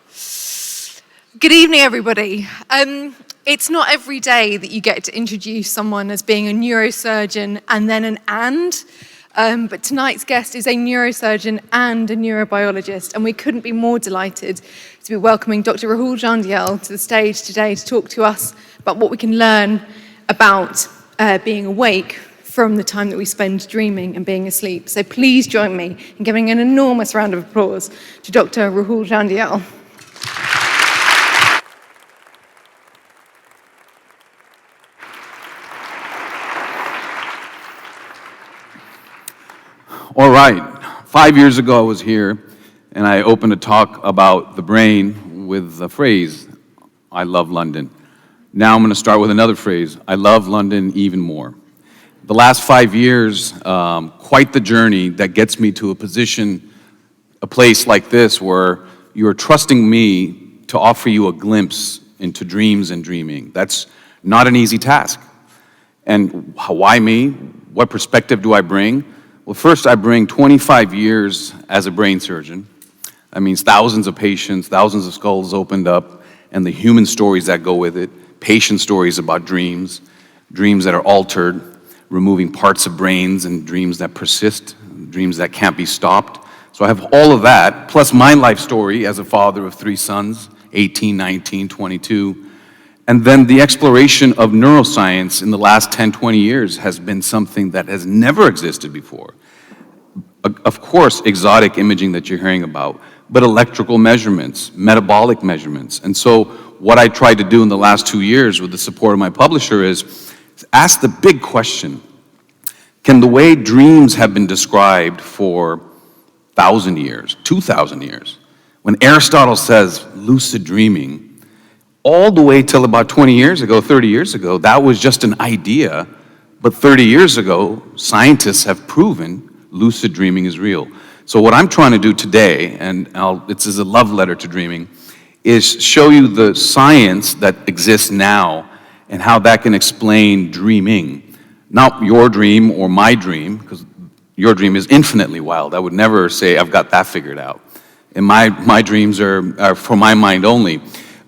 Good evening, everybody. It's not every day that you get to introduce someone as being a neurosurgeon and then but tonight's guest is a neurosurgeon and a neurobiologist, and we couldn't be more delighted to be welcoming Dr. Rahul Jandial to the stage today to talk to us about what we can learn about being awake from the time that we spend dreaming and being asleep. So please join me in giving an enormous round of applause to Dr. Rahul Jandial. All right, 5 years ago I was here and I opened a talk about the brain with the phrase, I love London. Now I'm going to start with another phrase, I love London even more. The last 5 years, quite the journey that gets me to a place like this where you're trusting me to offer you a glimpse into dreams and dreaming. That's not an easy task. And why me? What perspective do I bring? Well, first, I bring 25 years as a brain surgeon. That means thousands of patients, thousands of skulls opened up, and the human stories that go with it, patient stories about dreams, dreams that are altered, removing parts of brains and dreams that persist, dreams that can't be stopped. So I have all of that, plus my life story as a father of 3 sons, 18, 19, 22. And then the exploration of neuroscience in the last 10, 20 years has been something that has never existed before. Of course, exotic imaging that you're hearing about, but electrical measurements, metabolic measurements. And so what I tried to do in the last 2 years with the support of my publisher is ask the big question, can the way dreams have been described for 1,000 years, 2,000 years, when Aristotle says lucid dreaming, all the way till about 20 years ago, 30 years ago, that was just an idea. But 30 years ago, scientists have proven lucid dreaming is real. So what I'm trying to do today, and it's a love letter to dreaming, is show you the science that exists now and how that can explain dreaming. Not your dream or my dream, because your dream is infinitely wild. I would never say I've got that figured out. And my dreams are for my mind only.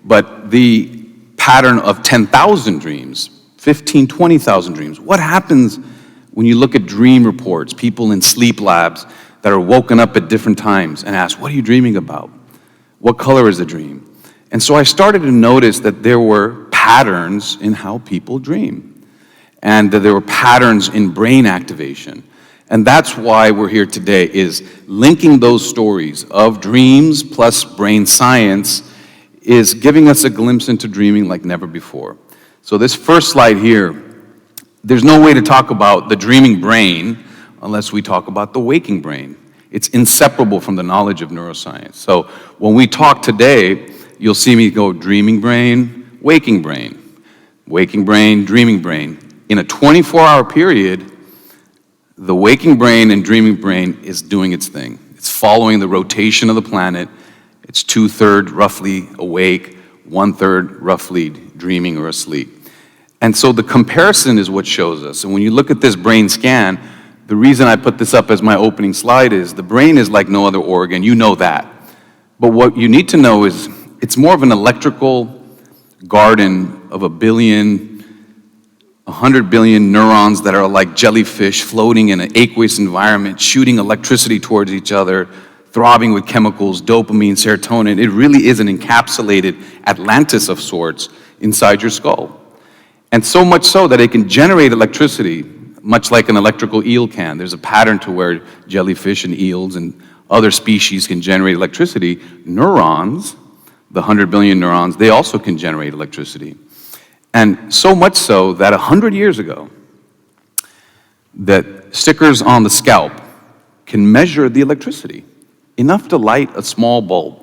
But the pattern of 10,000 dreams, 15, 20,000 dreams, what happens when you look at dream reports, people in sleep labs that are woken up at different times and ask, what are you dreaming about? What color is the dream? And so I started to notice that there were patterns in how people dream, and that there were patterns in brain activation. And that's why we're here today, is linking those stories of dreams plus brain science is giving us a glimpse into dreaming like never before. So this first slide here, there's no way to talk about the dreaming brain unless we talk about the waking brain. It's inseparable from the knowledge of neuroscience. So when we talk today, you'll see me go dreaming brain, waking brain, dreaming brain. In a 24-hour period, the waking brain and dreaming brain is doing its thing. It's following the rotation of the planet. It's 2/3 roughly awake, 1/3 roughly dreaming or asleep. And so the comparison is what shows us. And when you look at this brain scan, the reason I put this up as my opening slide is the brain is like no other organ, you know that. But what you need to know is it's more of an electrical garden of 100 billion neurons that are like jellyfish floating in an aqueous environment, shooting electricity towards each other, throbbing with chemicals, dopamine, serotonin. It really is an encapsulated Atlantis of sorts inside your skull. And so much so that it can generate electricity, much like an electrical eel can. There's a pattern to where jellyfish and eels and other species can generate electricity. Neurons, the 100 billion neurons, they also can generate electricity. And so much so that 100 years ago, that stickers on the scalp can measure the electricity, enough to light a small bulb.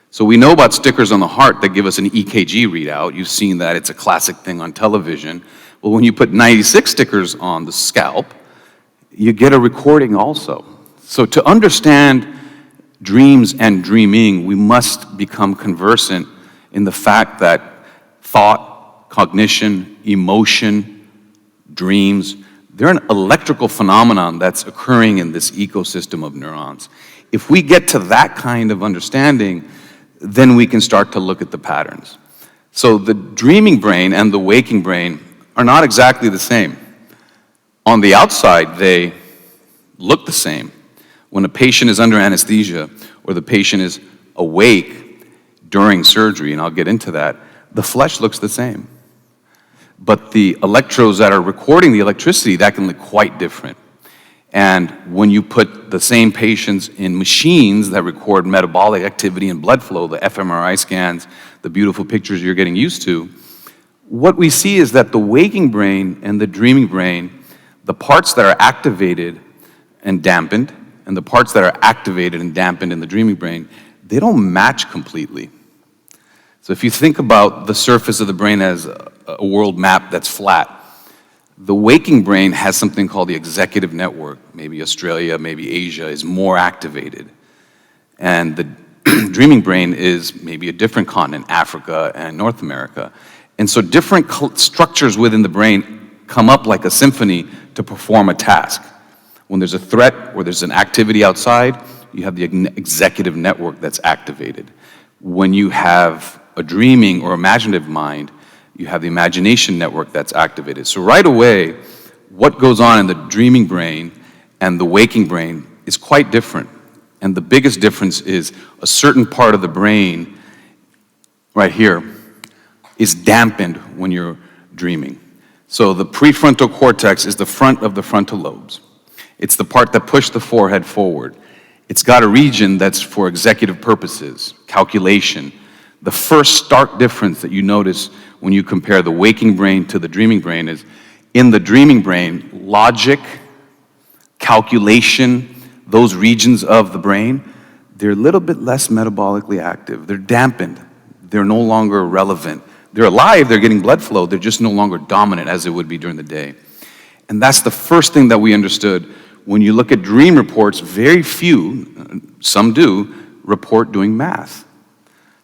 So we know about stickers on the heart that give us an EKG readout. You've seen that, it's a classic thing on television. Well, when you put 96 stickers on the scalp, you get a recording also. So to understand dreams and dreaming, we must become conversant in the fact that thought, cognition, emotion, dreams, they're an electrical phenomenon that's occurring in this ecosystem of neurons. If we get to that kind of understanding, then we can start to look at the patterns. So the dreaming brain and the waking brain are not exactly the same. On the outside, they look the same. When a patient is under anesthesia or the patient is awake during surgery, and I'll get into that, the flesh looks the same. But the electrodes that are recording the electricity, that can look quite different. And when you put the same patients in machines that record metabolic activity and blood flow, the fMRI scans, the beautiful pictures you're getting used to, what we see is that the waking brain and the dreaming brain, the parts that are activated and dampened, and the parts that are activated and dampened in the dreaming brain, they don't match completely. So if you think about the surface of the brain as a world map that's flat, the waking brain has something called the executive network. Maybe Australia, maybe Asia is more activated. And the dreaming brain is maybe a different continent, Africa and North America. And so different structures within the brain come up like a symphony to perform a task. When there's a threat or there's an activity outside, you have the executive network that's activated. When you have a dreaming or imaginative mind, you have the imagination network that's activated. So right away, what goes on in the dreaming brain and the waking brain is quite different. And the biggest difference is a certain part of the brain, right here, is dampened when you're dreaming. So the prefrontal cortex is the front of the frontal lobes. It's the part that pushes the forehead forward. It's got a region that's for executive purposes, calculation. The first stark difference that you notice when you compare the waking brain to the dreaming brain is, in the dreaming brain, logic, calculation, those regions of the brain, they're a little bit less metabolically active. They're dampened. They're no longer relevant. They're alive, they're getting blood flow, they're just no longer dominant as it would be during the day. And that's the first thing that we understood. When you look at dream reports, very few, some do, report doing math.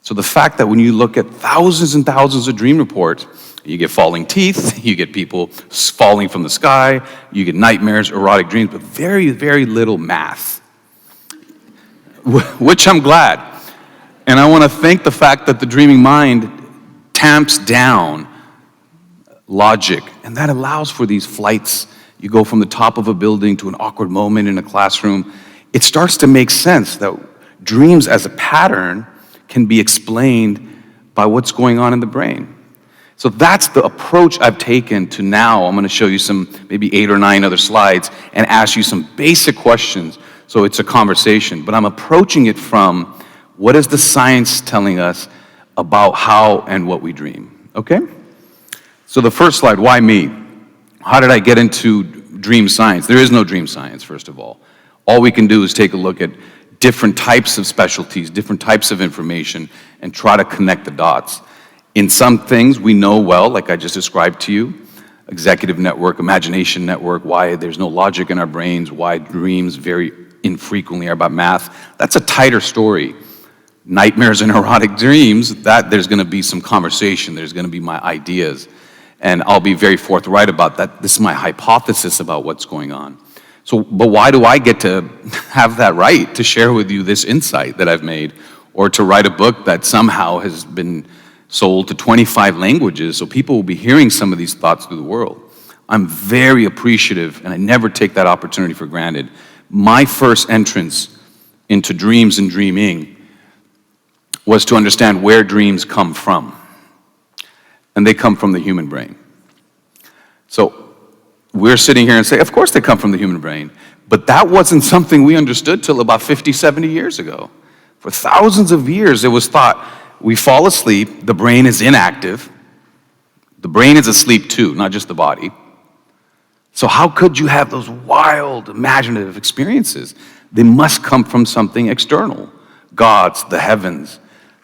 So the fact that when you look at thousands and thousands of dream reports, you get falling teeth, you get people falling from the sky, you get nightmares, erotic dreams, but very, very little math, which I'm glad. And I want to thank the fact that the dreaming mind tamps down logic, and that allows for these flights. You go from the top of a building to an awkward moment in a classroom. It starts to make sense that dreams as a pattern can be explained by what's going on in the brain. So that's the approach I've taken to now. I'm going to show you some, maybe 8 or 9 other slides and ask you some basic questions. So it's a conversation, but I'm approaching it from what is the science telling us about how and what we dream, okay? So the first slide, why me? How did I get into dream science? There is no dream science, first of all. All we can do is take a look at different types of specialties, different types of information, and try to connect the dots. In some things we know well, like I just described to you, executive network, imagination network, why there's no logic in our brains, why dreams very infrequently are about math. That's a tighter story. Nightmares and erotic dreams, that there's going to be some conversation, there's going to be my ideas, and I'll be very forthright about that. This is my hypothesis about what's going on. So, but why do I get to have that right to share with you this insight that I've made, or to write a book that somehow has been sold to 25 languages, so people will be hearing some of these thoughts through the world? I'm very appreciative, and I never take that opportunity for granted. My first entrance into dreams and dreaming was to understand where dreams come from. And they come from the human brain. So we're sitting here and say, of course they come from the human brain. But that wasn't something we understood till about 50, 70 years ago. For thousands of years, it was thought, we fall asleep, the brain is inactive. The brain is asleep too, not just the body. So how could you have those wild, imaginative experiences? They must come from something external. Gods, the heavens.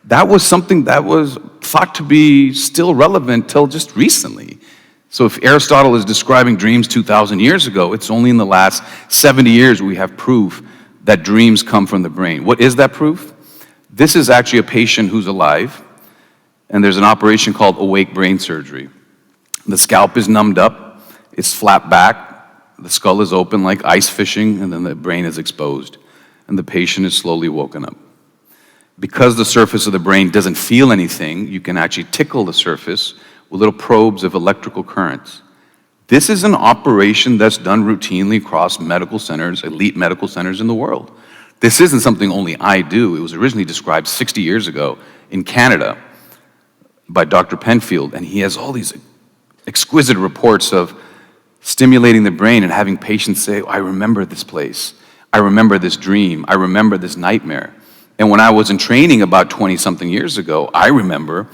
That was something that was thought to be still relevant till just recently. So if Aristotle is describing dreams 2,000 years ago, it's only in the last 70 years we have proof that dreams come from the brain. What is that proof? This is actually a patient who's alive, and there's an operation called awake brain surgery. The scalp is numbed up, it's flat back, the skull is open like ice fishing, and then the brain is exposed, and the patient is slowly woken up. Because the surface of the brain doesn't feel anything, you can actually tickle the surface with little probes of electrical currents. This is an operation that's done routinely across medical centers, elite medical centers in the world. This isn't something only I do. It was originally described 60 years ago in Canada by Dr. Penfield, and he has all these exquisite reports of stimulating the brain and having patients say, I remember this place, I remember this dream, I remember this nightmare. And when I was in training about 20-something years ago, I remember,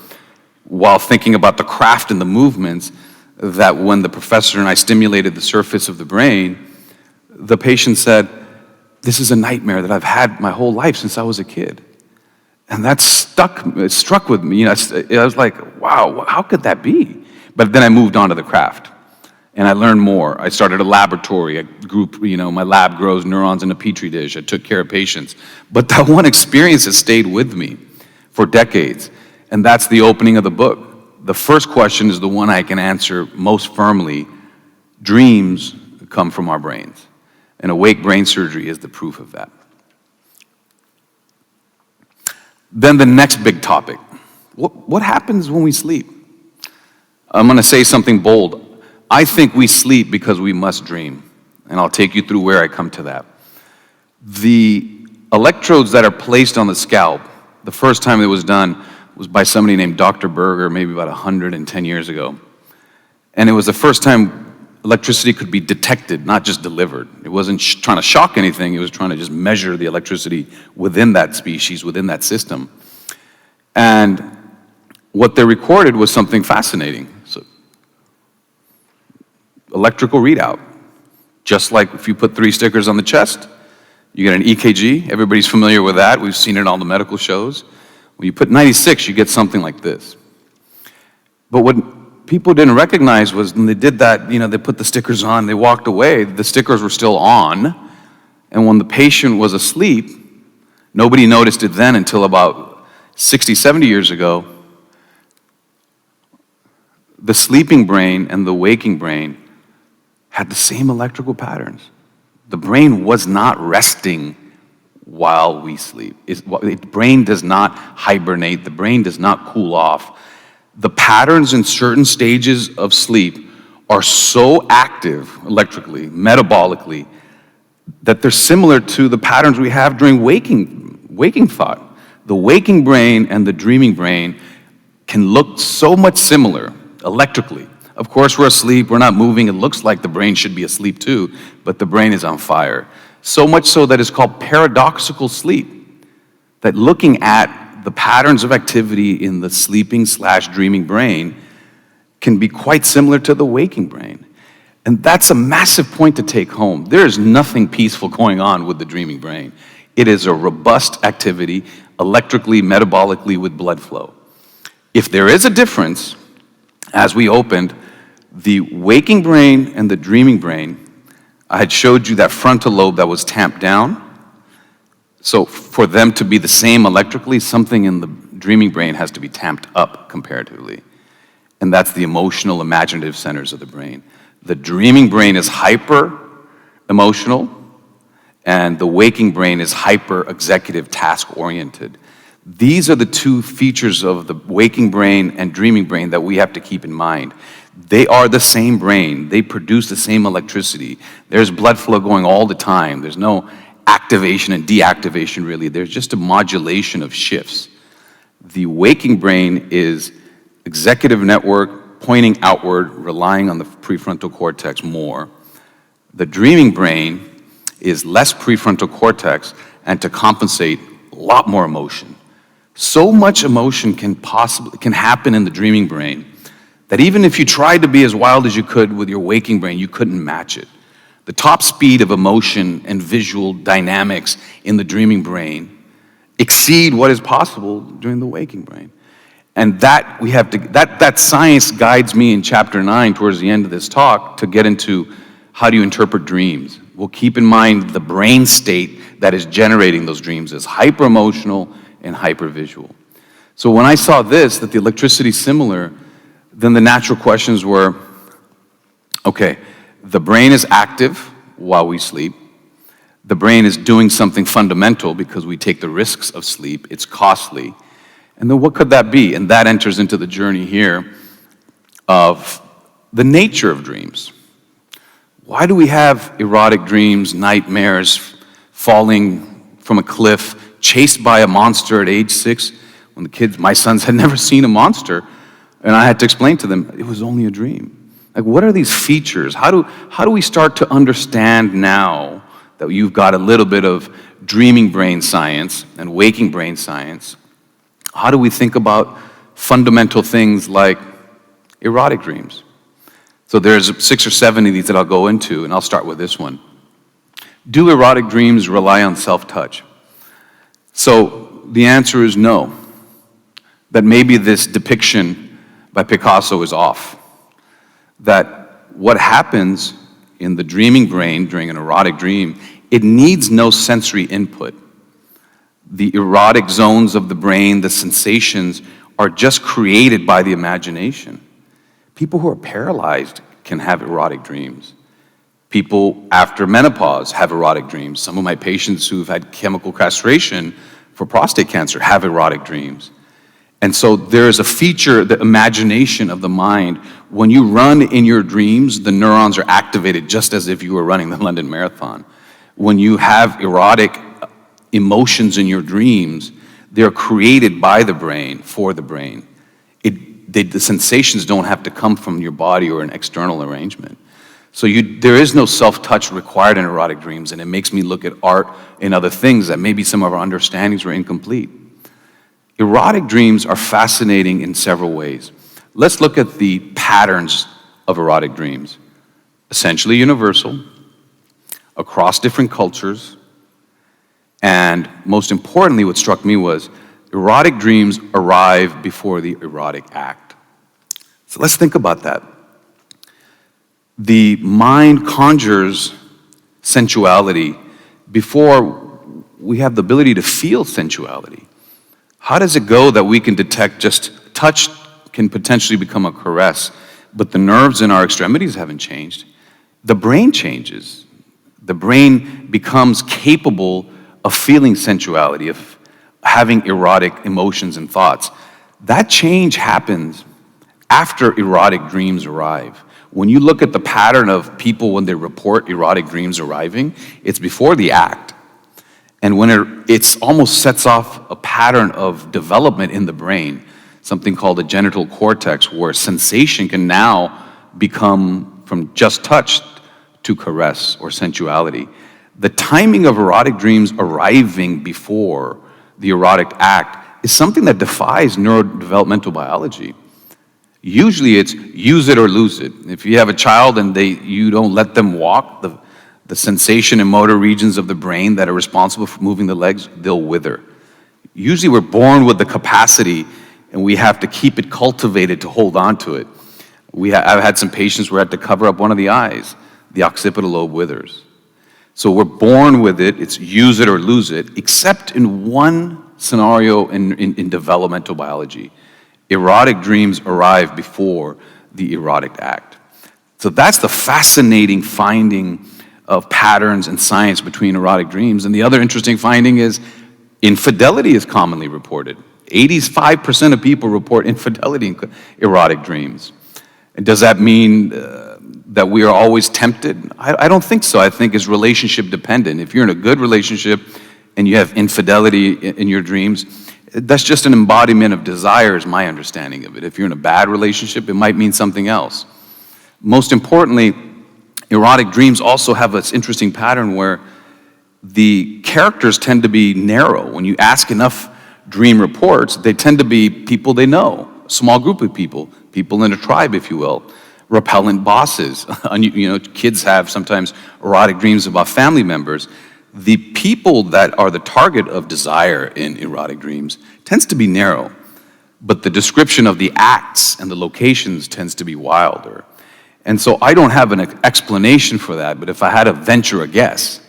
while thinking about the craft and the movements, that when the professor and I stimulated the surface of the brain, the patient said, this is a nightmare that I've had my whole life since I was a kid. And that struck with me. I was like, wow, how could that be? But then I moved on to the craft, and I learned more. I started a laboratory, a group, my lab grows neurons in a petri dish. I took care of patients. But that one experience has stayed with me for decades, and that's the opening of the book. The first question is the one I can answer most firmly. Dreams come from our brains, and awake brain surgery is the proof of that. Then the next big topic, what happens when we sleep? I'm going to say something bold. I think we sleep because we must dream, and I'll take you through where I come to that. The electrodes that are placed on the scalp, the first time it was done was by somebody named Dr. Berger, maybe about 110 years ago. And it was the first time electricity could be detected, not just delivered. It wasn't trying to shock anything, it was trying to just measure the electricity within that species, within that system. And what they recorded was something fascinating. So, electrical readout. Just like if you put 3 stickers on the chest, you get an EKG. Everybody's familiar with that. We've seen it in all the medical shows. When you put 96, you get something like this. But what people didn't recognize was when they did that, they put the stickers on, they walked away, the stickers were still on, and when the patient was asleep, nobody noticed it then until about 60, 70 years ago, the sleeping brain and the waking brain had the same electrical patterns. The brain was not resting while we sleep. The brain does not hibernate, the brain does not cool off. The patterns in certain stages of sleep are so active electrically, metabolically, that they're similar to the patterns we have during waking thought. The waking brain and the dreaming brain can look so much similar electrically. Of course, we're asleep, we're not moving, it looks like the brain should be asleep too, but the brain is on fire. So much so that it's called paradoxical sleep, that looking at the patterns of activity in the sleeping/dreaming brain can be quite similar to the waking brain. And that's a massive point to take home. There is nothing peaceful going on with the dreaming brain. It is a robust activity, electrically, metabolically, with blood flow. If there is a difference, as we opened, the waking brain and the dreaming brain, I had showed you that frontal lobe that was tamped down. So for them to be the same electrically, something in the dreaming brain has to be tamped up comparatively. And that's the emotional, imaginative centers of the brain. The dreaming brain is hyper-emotional, and the waking brain is hyper-executive, task-oriented. These are the two features of the waking brain and dreaming brain that we have to keep in mind. They are the same brain. They produce the same electricity. There's blood flow going all the time. There's no activation and deactivation, really. There's just a modulation of shifts. The waking brain is executive network, pointing outward, relying on the prefrontal cortex more. The dreaming brain is less prefrontal cortex, and to compensate, a lot more emotion. So much emotion can happen in the dreaming brain that even if you tried to be as wild as you could with your waking brain, you couldn't match it. The top speed of emotion and visual dynamics in the dreaming brain exceed what is possible during the waking brain. And that science guides me in chapter 9 towards the end of this talk to get into how do you interpret dreams. We'll keep in mind the brain state that is generating those dreams is hyper-emotional and hyper-visual. So when I saw this, that the electricity is similar, then the natural questions were, okay, the brain is active while we sleep. the brain is doing something fundamental because we take the risks of sleep. It's costly. And then what could that be? And that enters into the journey here of the nature of dreams. Why do we have erotic dreams, nightmares, falling from a cliff, chased by a monster at age 6? When the kids, my sons, had never seen a monster, and I had to explain to them, it was only a dream. Like, what are these features? How do we start to understand now that you've got a little bit of dreaming brain science and waking brain science? How do we think about fundamental things like erotic dreams? So there's 6 or 7 of these that I'll go into, and I'll start with this one. Do erotic dreams rely on self-touch? So the answer is no. That maybe this depiction by Picasso is off. That what happens in the dreaming brain during an erotic dream, it needs no sensory input. The erotic zones of the brain, the sensations, are just created by the imagination. People who are paralyzed can have erotic dreams. People after menopause have erotic dreams. Some of my patients who've had chemical castration for prostate cancer have erotic dreams. And so there is a feature, the imagination of the mind. When you run in your dreams, the neurons are activated just as if you were running the London Marathon. When you have erotic emotions in your dreams, they're created by the brain, for the brain. The sensations don't have to come from your body or an external arrangement. So there is no self-touch required in erotic dreams, and it makes me look at art and other things that maybe some of our understandings were incomplete. Erotic dreams are fascinating in several ways. Let's look at the patterns of erotic dreams. Essentially universal, across different cultures, and most importantly, what struck me was erotic dreams arrive before the erotic act. So let's think about that. The mind conjures sensuality before we have the ability to feel sensuality. How does it go that we can detect just touch can potentially become a caress, but the nerves in our extremities haven't changed? The brain changes. The brain becomes capable of feeling sensuality, of having erotic emotions and thoughts. That change happens after erotic dreams arrive. When you look at the pattern of people when they report erotic dreams arriving, it's before the act. And when it almost sets off a pattern of development in the brain, something called the genital cortex, where sensation can now become from just touch to caress or sensuality. The timing of erotic dreams arriving before the erotic act is something that defies neurodevelopmental biology. Usually it's use it or lose it. If you have a child and you don't let them walk, the sensation and motor regions of the brain that are responsible for moving the legs, they'll wither. Usually we're born with the capacity and we have to keep it cultivated to hold on to it. I've had some patients where I had to cover up one of the eyes. The occipital lobe withers. So we're born with it, it's use it or lose it, except in one scenario in developmental biology. Erotic dreams arrive before the erotic act. So that's the fascinating finding of patterns and science between erotic dreams. And the other interesting finding is infidelity is commonly reported. 85% of people report infidelity in erotic dreams. And does that mean that we are always tempted? I don't think so. I think it's relationship dependent. If you're in a good relationship and you have infidelity in your dreams, that's just an embodiment of desire is my understanding of it. If you're in a bad relationship, it might mean something else. Most importantly, erotic dreams also have this interesting pattern where the characters tend to be narrow. When you ask enough dream reports, they tend to be people they know, a small group of people in a tribe, if you will, repellent bosses. Kids have sometimes erotic dreams about family members. The people that are the target of desire in erotic dreams tends to be narrow, but the description of the acts and the locations tends to be wilder. And so I don't have an explanation for that, but if I had to venture a guess,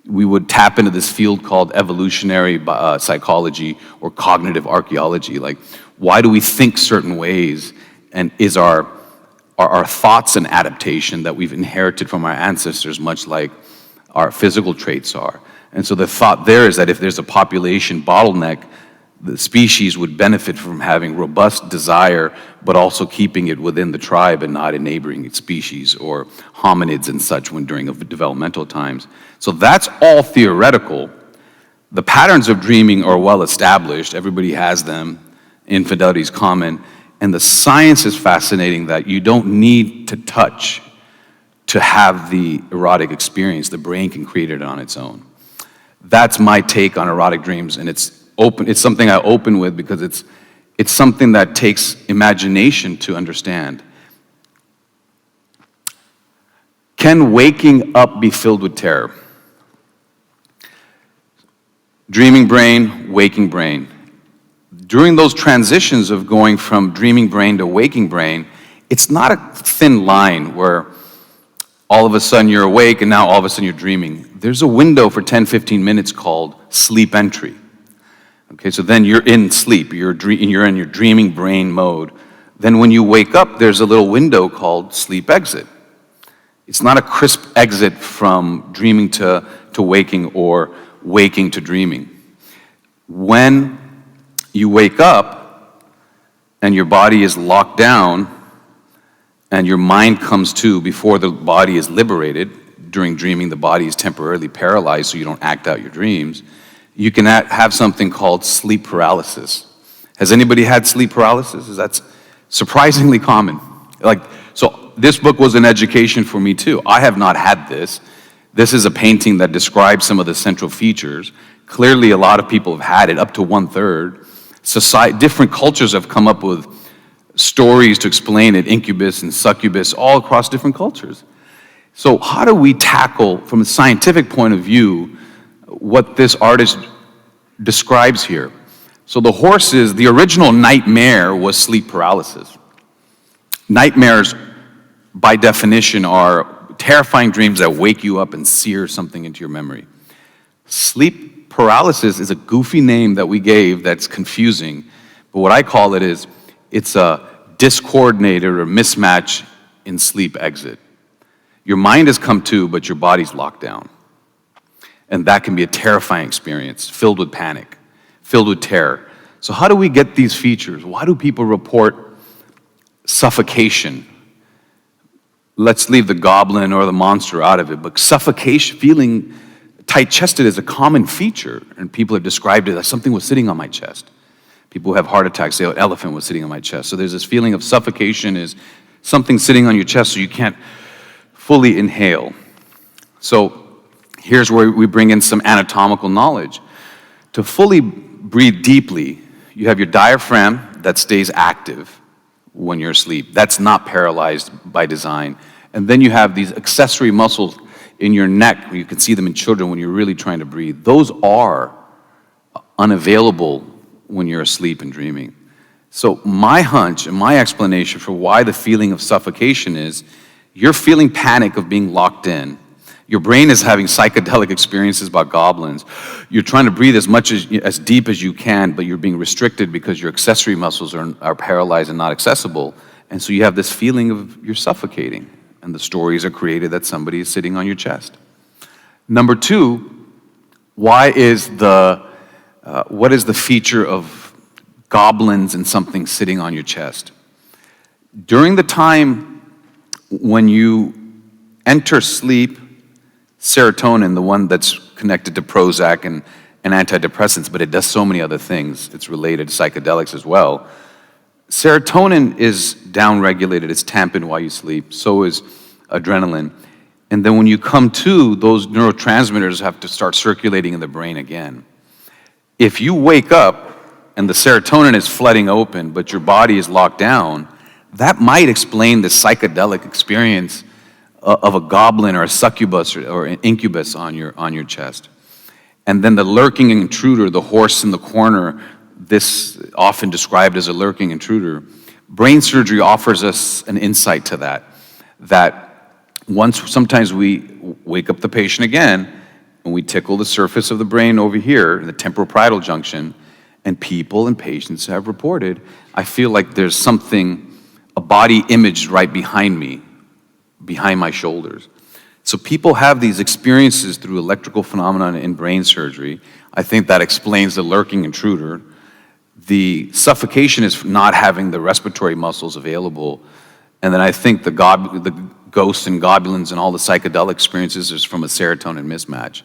we would tap into this field called evolutionary psychology or cognitive archaeology. Like, why do we think certain ways? And is our thoughts an adaptation that we've inherited from our ancestors, much like our physical traits are. And so the thought there is that if there's a population bottleneck, the species would benefit from having robust desire, but also keeping it within the tribe and not in neighboring species or hominids and such when during developmental times. So that's all theoretical. The patterns of dreaming are well established. Everybody has them. Infidelity is common. And the science is fascinating that you don't need to touch to have the erotic experience. The brain can create it on its own. That's my take on erotic dreams, and it's something I open with because it's something that takes imagination to understand. Can waking up be filled with terror? Dreaming brain, waking brain. During those transitions of going from dreaming brain to waking brain, it's not a thin line where all of a sudden you're awake and now all of a sudden you're dreaming. There's a window for 10, 15 minutes called sleep entry. Okay, so then you're in sleep, you're in your dreaming brain mode. Then when you wake up, there's a little window called sleep exit. It's not a crisp exit from dreaming to waking or waking to dreaming. When you wake up and your body is locked down and your mind comes to before the body is liberated, during dreaming the body is temporarily paralyzed so you don't act out your dreams, you can have something called sleep paralysis. Has anybody had sleep paralysis? That's surprisingly common. So this book was an education for me too. I have not had this. This is a painting that describes some of the central features. Clearly a lot of people have had it, up to 1/3. Different cultures have come up with stories to explain it, incubus and succubus, all across different cultures. So how do we tackle, from a scientific point of view, what this artist describes here? So the original nightmare was sleep paralysis. Nightmares, by definition, are terrifying dreams that wake you up and sear something into your memory. Sleep paralysis is a goofy name that we gave that's confusing, but what I call it is, it's a discoordinated or mismatch in sleep exit. Your mind has come to, but your body's locked down. And that can be a terrifying experience, filled with panic, filled with terror. So how do we get these features? Why do people report suffocation? Let's leave the goblin or the monster out of it, but suffocation, feeling tight-chested is a common feature, and people have described it as something was sitting on my chest. People who have heart attacks say, an elephant was sitting on my chest. So there's this feeling of suffocation is something sitting on your chest so you can't fully inhale. So here's where we bring in some anatomical knowledge. To fully breathe deeply, you have your diaphragm that stays active when you're asleep. That's not paralyzed by design. And then you have these accessory muscles in your neck. You can see them in children when you're really trying to breathe. Those are unavailable when you're asleep and dreaming. So my hunch and my explanation for why the feeling of suffocation is, you're feeling panic of being locked in. Your brain is having psychedelic experiences about goblins. You're trying to breathe as deep as you can, but you're being restricted because your accessory muscles are paralyzed and not accessible. And so you have this feeling of you're suffocating. And the stories are created that somebody is sitting on your chest. Number two, what is the feature of goblins and something sitting on your chest? During the time when you enter sleep, serotonin, the one that's connected to Prozac and antidepressants, but it does so many other things. It's related to psychedelics as well. Serotonin is downregulated, it's tampered while you sleep, so is adrenaline. And then when you come to, those neurotransmitters have to start circulating in the brain again. If you wake up and the serotonin is flooding open, but your body is locked down, that might explain the psychedelic experience of a goblin or a succubus or an incubus on your chest. And then the lurking intruder, the horse in the corner, this often described as a lurking intruder. Brain surgery offers us an insight to that sometimes we wake up the patient again and we tickle the surface of the brain over here, in the temporoparietal junction, and people and patients have reported, I feel like there's something, a body image right behind me, behind my shoulders. So people have these experiences through electrical phenomena in brain surgery. I think that explains the lurking intruder. The suffocation is not having the respiratory muscles available. And then I think the ghosts and goblins and all the psychedelic experiences is from a serotonin mismatch.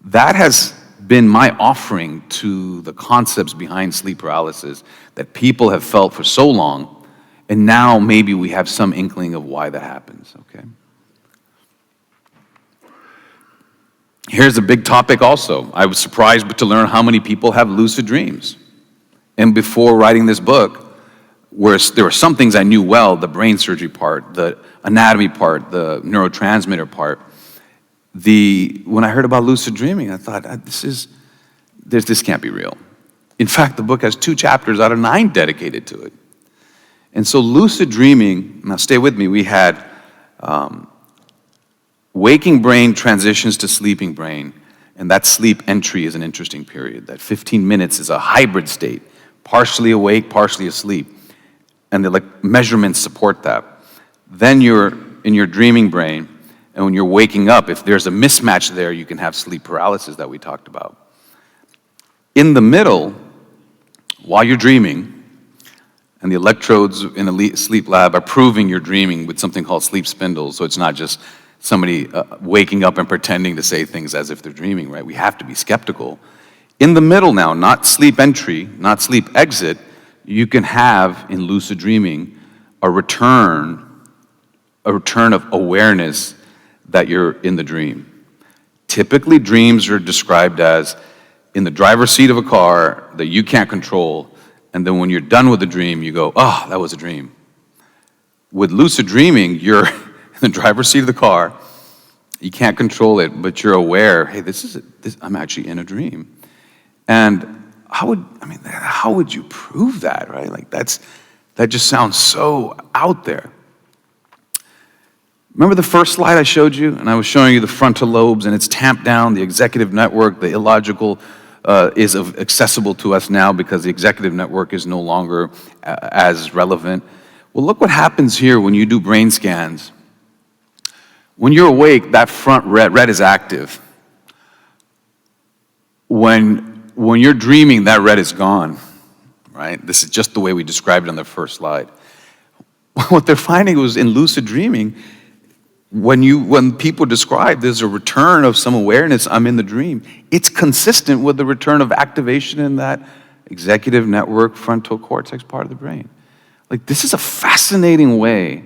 That has been my offering to the concepts behind sleep paralysis that people have felt for so long, and now maybe we have some inkling of why that happens, okay? Here's a big topic also. I was surprised to learn how many people have lucid dreams. And before writing this book, there were some things I knew well, the brain surgery part, the anatomy part, the neurotransmitter part. When I heard about lucid dreaming, I thought, this can't be real. In fact, the book has 2 chapters out of 9 dedicated to it. And so lucid dreaming, now stay with me, we had waking brain transitions to sleeping brain, and that sleep entry is an interesting period. That 15 minutes is a hybrid state, partially awake, partially asleep, and the measurements support that. Then you're in your dreaming brain, and when you're waking up, if there's a mismatch there, you can have sleep paralysis that we talked about. In the middle, while you're dreaming, and the electrodes in a sleep lab are proving you're dreaming with something called sleep spindles, so it's not just somebody waking up and pretending to say things as if they're dreaming, right? We have to be skeptical. In the middle now, not sleep entry, not sleep exit, you can have, in lucid dreaming, a return of awareness that you're in the dream. Typically, dreams are described as in the driver's seat of a car that you can't control, and then when you're done with the dream, you go, oh, that was a dream. With lucid dreaming, you're in the driver's seat of the car, you can't control it, but you're aware, hey, I'm actually in a dream. And how would you prove that, right? Like that just sounds so out there. Remember the first slide I showed you? And I was showing you the frontal lobes, and it's tamped down, the executive network, the illogical is accessible to us now because the executive network is no longer as relevant. Well, look what happens here when you do brain scans. When you're awake, that front red is active. When you're dreaming, that red is gone, right? This is just the way we described it on the first slide. What they're finding was in lucid dreaming, when people describe there's a return of some awareness, I'm in the dream, it's consistent with the return of activation in that executive network frontal cortex part of the brain. Like, this is a fascinating way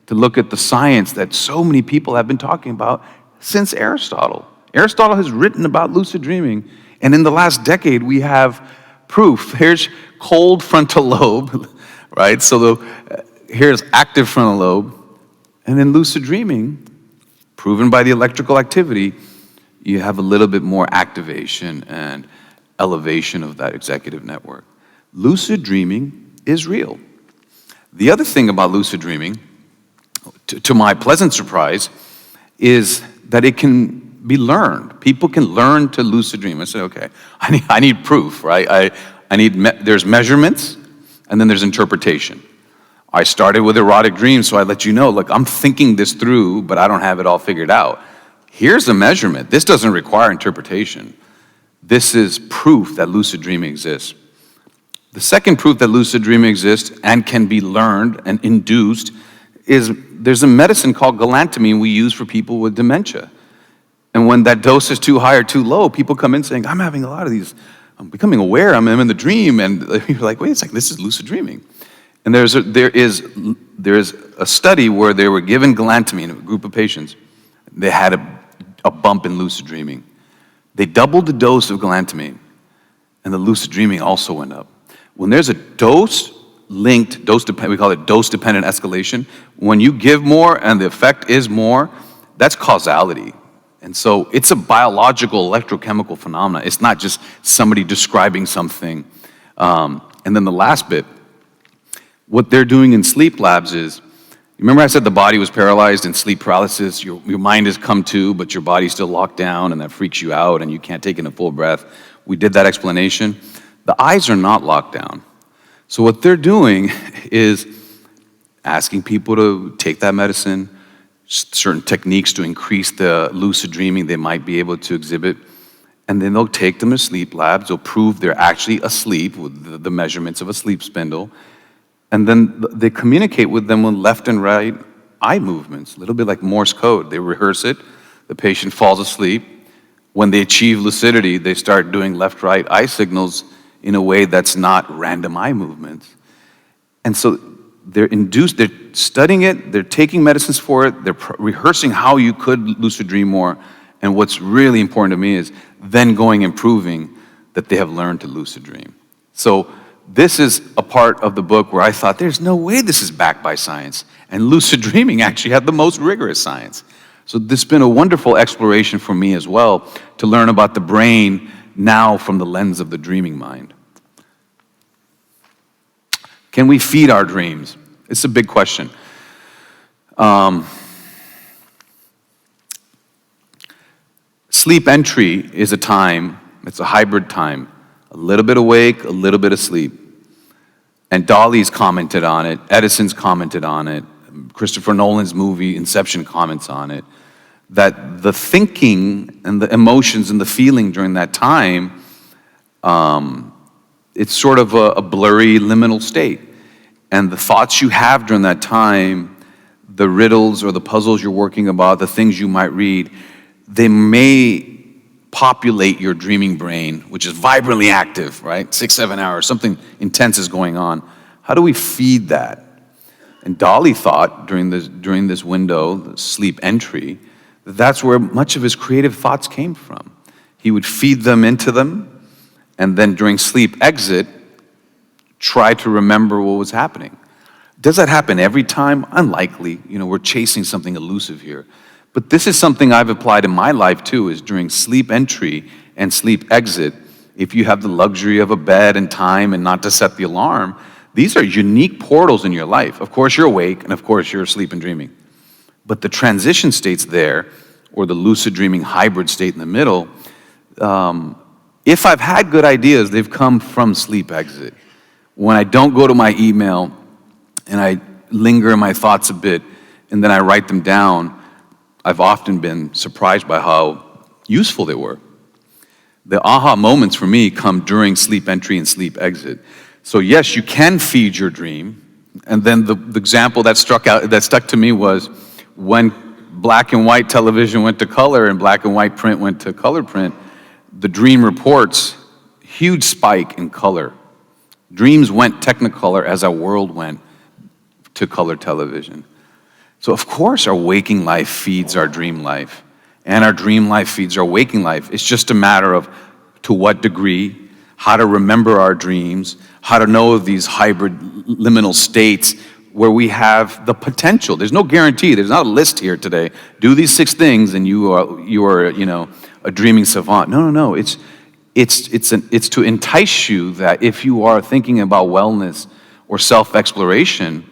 to look at the science that so many people have been talking about since Aristotle. Aristotle has written about lucid dreaming, and in the last decade we have proof. Here's cold frontal lobe, right? So here's active frontal lobe, and in lucid dreaming, proven by the electrical activity, you have a little bit more activation and elevation of that executive network. Lucid dreaming is real. The other thing about lucid dreaming, to my pleasant surprise, is that it can be learned. People can learn to lucid dream. I say, okay, I need proof, right? There's measurements, and then there's interpretation. I started with erotic dreams, so I let you know, look, I'm thinking this through, but I don't have it all figured out. Here's the measurement. This doesn't require interpretation. This is proof that lucid dreaming exists. The second proof that lucid dreaming exists and can be learned and induced is there's a medicine called galantamine we use for people with dementia. And when that dose is too high or too low, people come in saying, I'm having a lot of these, I'm becoming aware, I'm in the dream, and you're like, wait a second, this is lucid dreaming. And there is a study where they were given galantamine, a group of patients, they had a bump in lucid dreaming. They doubled the dose of galantamine, and the lucid dreaming also went up. When there's a dose-linked, we call it dose-dependent escalation, when you give more and the effect is more, that's causality. And so it's a biological electrochemical phenomenon. It's not just somebody describing something. And then the last bit, what they're doing in sleep labs is, remember I said the body was paralyzed in sleep paralysis, your mind has come to, but your body's still locked down, and that freaks you out, and you can't take in a full breath. We did that explanation. The eyes are not locked down. So what they're doing is asking people to take that medicine, certain techniques to increase the lucid dreaming they might be able to exhibit. And then they'll take them to sleep labs. They'll prove they're actually asleep with the measurements of a sleep spindle. And then they communicate with them with left and right eye movements, a little bit like Morse code. They rehearse it. The patient falls asleep. When they achieve lucidity, they start doing left-right eye signals in a way that's not random eye movements. And so they're studying it, they're taking medicines for it, they're rehearsing how you could lucid dream more. And what's really important to me is then going and proving that they have learned to lucid dream. So this is a part of the book where I thought, there's no way this is backed by science. And lucid dreaming actually had the most rigorous science. So this has been a wonderful exploration for me as well, to learn about the brain now from the lens of the dreaming mind. Can we feed our dreams? It's a big question. Sleep entry is a time, it's a hybrid time, a little bit awake, a little bit asleep. And Dolly's commented on it, Edison's commented on it, Christopher Nolan's movie Inception comments on it, that the thinking and the emotions and the feeling during that time, it's sort of a blurry liminal state. And the thoughts you have during that time, the riddles or the puzzles you're working about, the things you might read, they may populate your dreaming brain, which is vibrantly active, right? 6-7 hours, something intense is going on. How do we feed that? And Dolly thought during this window, the sleep entry, that's where much of his creative thoughts came from. He would feed them into them, and then during sleep exit, try to remember what was happening. Does that happen every time? Unlikely. We're chasing something elusive here. But this is something I've applied in my life too, is during sleep entry and sleep exit, if you have the luxury of a bed and time and not to set the alarm, these are unique portals in your life. Of course you're awake, and of course you're asleep and dreaming. But the transition states there, or the lucid dreaming hybrid state in the middle, if I've had good ideas, they've come from sleep exit. When I don't go to my email and I linger in my thoughts a bit and then I write them down, I've often been surprised by how useful they were. The aha moments for me come during sleep entry and sleep exit. So yes, you can feed your dream. And then the example that stuck to me was when black and white television went to color and black and white print went to color print, the dream reports, huge spike in color. Dreams went technicolor as our world went to color television. So of course our waking life feeds our dream life, and our dream life feeds our waking life. It's just a matter of to what degree, how to remember our dreams, how to know these hybrid liminal states where we have the potential. There's no guarantee. There's not a list here today. Do these 6 things and you are a dreaming savant. No. It's to entice you that if you are thinking about wellness or self-exploration,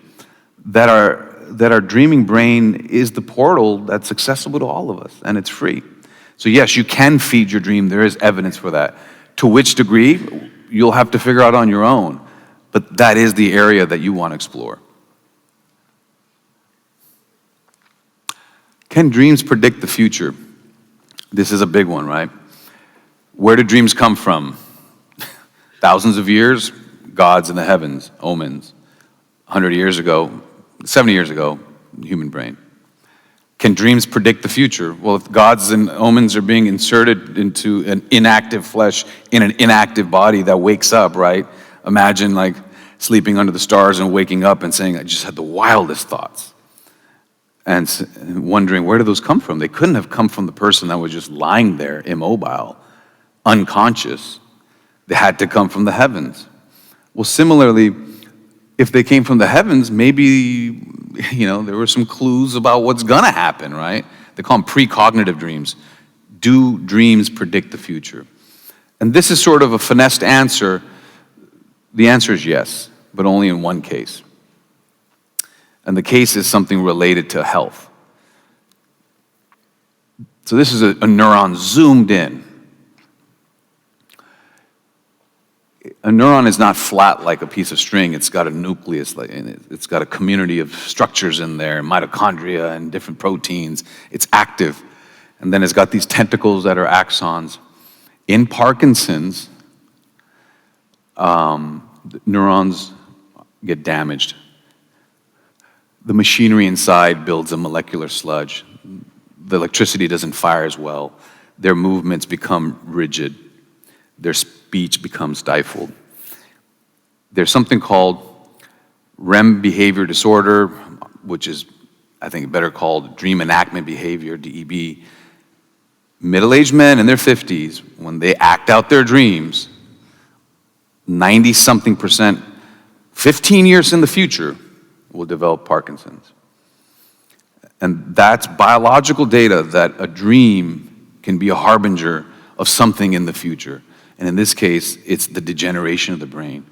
that our dreaming brain is the portal that's accessible to all of us, and it's free. So yes, you can feed your dream. There is evidence for that. To which degree, you'll have to figure out on your own, but that is the area that you want to explore. Can dreams predict the future? This is a big one, right? Where do dreams come from? Thousands of years, gods in the heavens, omens. 100 years ago, 70 years ago, human brain. Can dreams predict the future? Well, if gods and omens are being inserted into an inactive flesh in an inactive body that wakes up, right? Imagine like sleeping under the stars and waking up and saying, I just had the wildest thoughts. And wondering, where do those come from? They couldn't have come from the person that was just lying there, immobile, unconscious. They had to come from the heavens. Well, similarly, if they came from the heavens, maybe, there were some clues about what's gonna happen, right? They call them precognitive dreams. Do dreams predict the future? And this is sort of a finessed answer. The answer is yes, but only in one case. And the case is something related to health. So this is a neuron zoomed in. a neuron is not flat like a piece of string. It's got a nucleus, it's got a community of structures in there, mitochondria and different proteins. It's active. And then it's got these tentacles that are axons. In Parkinson's, neurons get damaged. The machinery inside builds a molecular sludge. The electricity doesn't fire as well. Their movements become rigid. Their speech becomes stifled. There's something called REM behavior disorder, which is, I think, better called dream enactment behavior, DEB. Middle-aged men in their 50s, when they act out their dreams, 90-something%, 15 years in the future, will develop Parkinson's. And that's biological data that a dream can be a harbinger of something in the future. And in this case, it's the degeneration of the brain.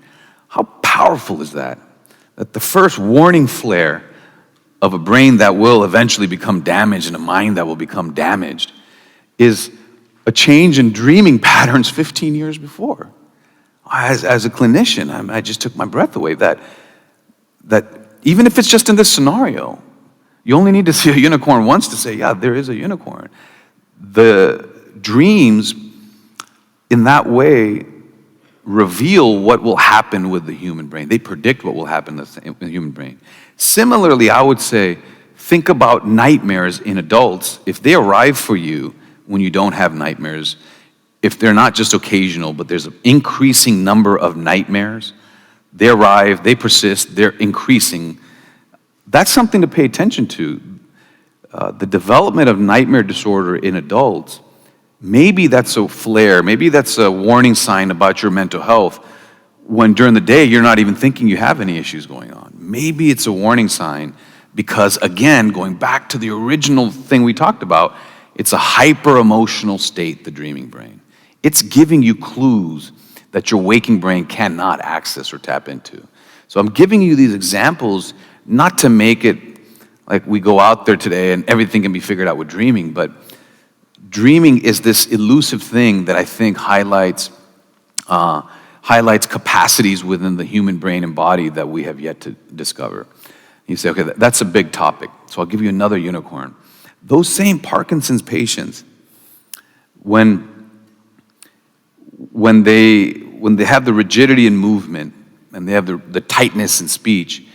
How powerful is that? That the first warning flare of a brain that will eventually become damaged and a mind that will become damaged is a change in dreaming patterns 15 years before. As a clinician, I just took my breath away. That even if it's just in this scenario, you only need to see a unicorn once to say, yeah, there is a unicorn. The dreams, in that way, reveal what will happen with the human brain. They predict what will happen in the human brain. Similarly, I would say, think about nightmares in adults. If they arrive for you when you don't have nightmares, if they're not just occasional, but there's an increasing number of nightmares, they arrive, they persist, they're increasing. That's something to pay attention to. The development of nightmare disorder in adults, maybe that's a flare, maybe that's a warning sign about your mental health, when during the day you're not even thinking you have any issues going on. Maybe it's a warning sign because, again, going back to the original thing we talked about, it's a hyper-emotional state, the dreaming brain. It's giving you clues that your waking brain cannot access or tap into. So I'm giving you these examples not to make it like we go out there today and everything can be figured out with dreaming, but dreaming is this elusive thing that I think highlights capacities within the human brain and body that we have yet to discover. You say, okay, that's a big topic, so I'll give you another unicorn. Those same Parkinson's patients, when they have the rigidity in movement and they have the tightness in speech,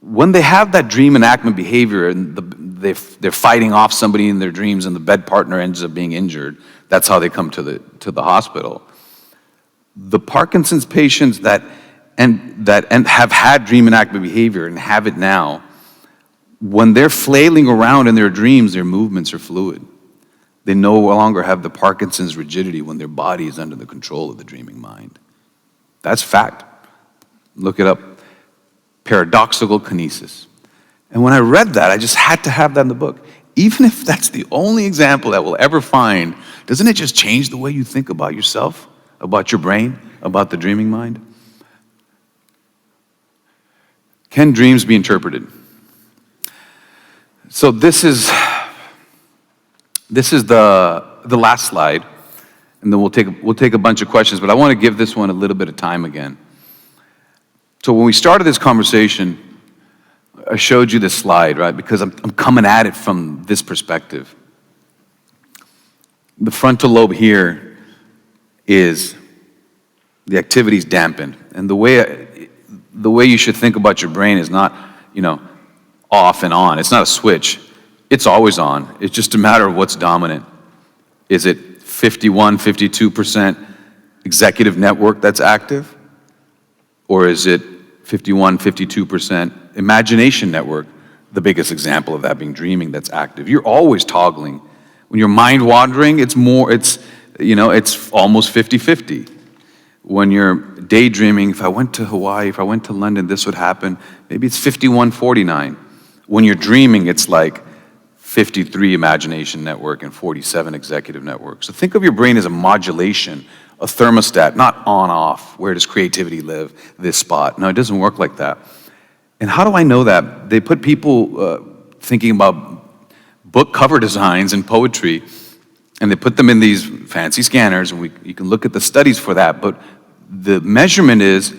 when they have that dream enactment behavior and they're fighting off somebody in their dreams and the bed partner ends up being injured, that's how they come to the hospital. The Parkinson's patients that have had dream enactment behavior and have it now, when they're flailing around in their dreams, their movements are fluid. They no longer have the Parkinson's rigidity when their body is under the control of the dreaming mind. That's fact. Look it up. Paradoxical kinesis. And when I read that, I just had to have that in the book. Even if that's the only example that we'll ever find, doesn't it just change the way you think about yourself, about your brain, about the dreaming mind? Can dreams be interpreted? So this is the last slide, and then we'll take a bunch of questions, but I want to give this one a little bit of time again. So when we started this conversation, I showed you this slide, right? Because I'm coming at it from this perspective. The frontal lobe here is the activity's dampened, and the way you should think about your brain is not, off and on. It's not a switch. It's always on. It's just a matter of what's dominant. Is it 51, 52% executive network that's active? Or is it 51, 52% imagination network, the biggest example of that being dreaming that's active? You're always toggling. When you're mind wandering, it's almost 50-50. When you're daydreaming, if I went to Hawaii, if I went to London, this would happen. Maybe it's 51-49. When you're dreaming, it's like 53 imagination network and 47 executive network. So think of your brain as a modulation, a thermostat, not on-off. Where does creativity live? This spot. No, it doesn't work like that. And how do I know that? They put people thinking about book cover designs and poetry, and they put them in these fancy scanners, and you can look at the studies for that, but The measurement is,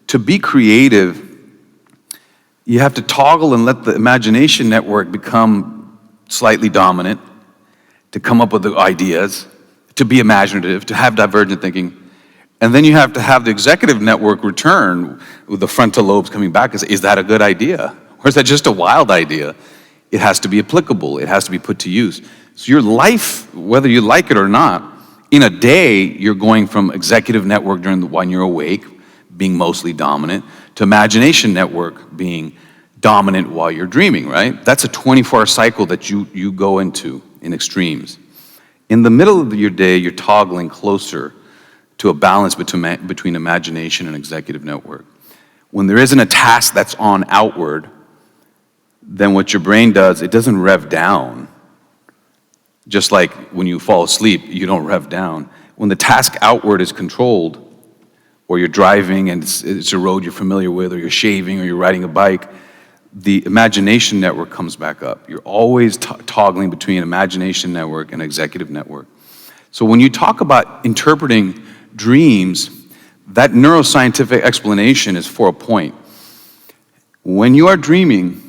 to be creative, you have to toggle and let the imagination network become slightly dominant, to come up with the ideas, to be imaginative, to have divergent thinking. And then you have to have the executive network return with the frontal lobes coming back and say, is that a good idea? Or is that just a wild idea? It has to be applicable. It has to be put to use. So your life, whether you like it or not, in a day, you're going from executive network when you're awake, being mostly dominant, to imagination network being dominant while you're dreaming, right? That's a 24-hour cycle that you go into in extremes. In the middle of your day, you're toggling closer to a balance between imagination and executive network. When there isn't a task that's on outward, then what your brain does, it doesn't rev down. Just like when you fall asleep, you don't rev down. When the task outward is controlled, or you're driving and it's a road you're familiar with, or you're shaving, or you're riding a bike, the imagination network comes back up. You're always toggling between imagination network and executive network. So when you talk about interpreting dreams, that neuroscientific explanation is for a point. When you are dreaming,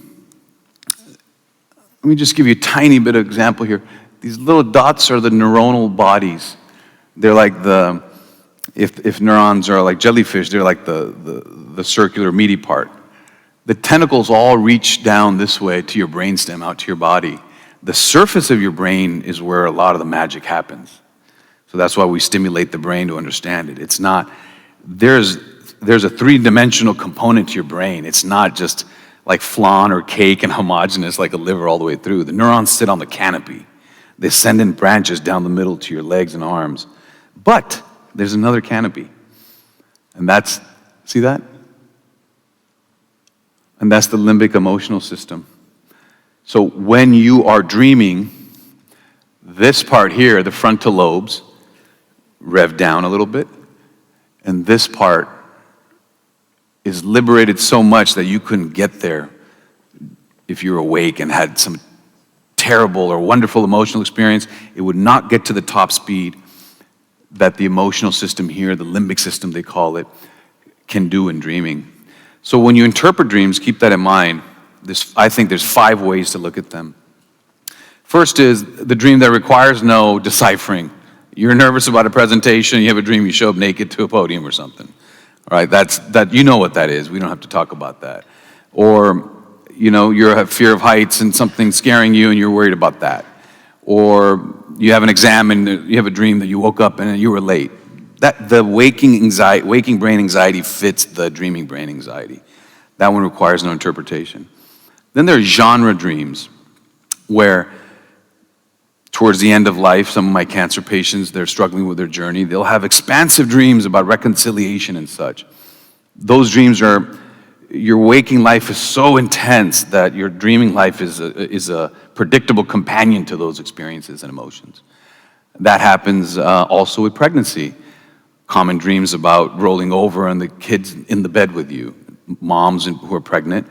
let me just give you a tiny bit of example here. These little dots are the neuronal bodies. They're like if neurons are like jellyfish, they're like the circular meaty part. The tentacles all reach down this way to your brainstem, out to your body. The surface of your brain is where a lot of the magic happens. So that's why we stimulate the brain to understand it. It's not, there's a three-dimensional component to your brain. It's not just like flan or cake and homogeneous like a liver all the way through. The neurons sit on the canopy. They send in branches down the middle to your legs and arms. But there's another canopy. And that's, see that? And that's the limbic emotional system. So when you are dreaming, this part here, the frontal lobes, rev down a little bit, and this part is liberated so much that you couldn't get there if you were awake and had some terrible or wonderful emotional experience. It would not get to the top speed that the emotional system here, the limbic system they call it, can do in dreaming. So when you interpret dreams, keep that in mind. I think there's 5 ways to look at them. First is the dream that requires no deciphering. You're nervous about a presentation, you have a dream, you show up naked to a podium or something. All right, that you know what that is. We don't have to talk about that. Or, you know, you have fear of heights and something's scaring you and you're worried about that. Or you have an exam and you have a dream that you woke up and you were late. That the waking brain anxiety fits the dreaming brain anxiety. That one requires no interpretation. Then there are genre dreams, where towards the end of life, some of my cancer patients, they're struggling with their journey. They'll have expansive dreams about reconciliation and such. Those dreams are, your waking life is so intense that your dreaming life is a predictable companion to those experiences and emotions. That happens also with pregnancy. Common dreams about rolling over and the kids in the bed with you. Moms who are pregnant,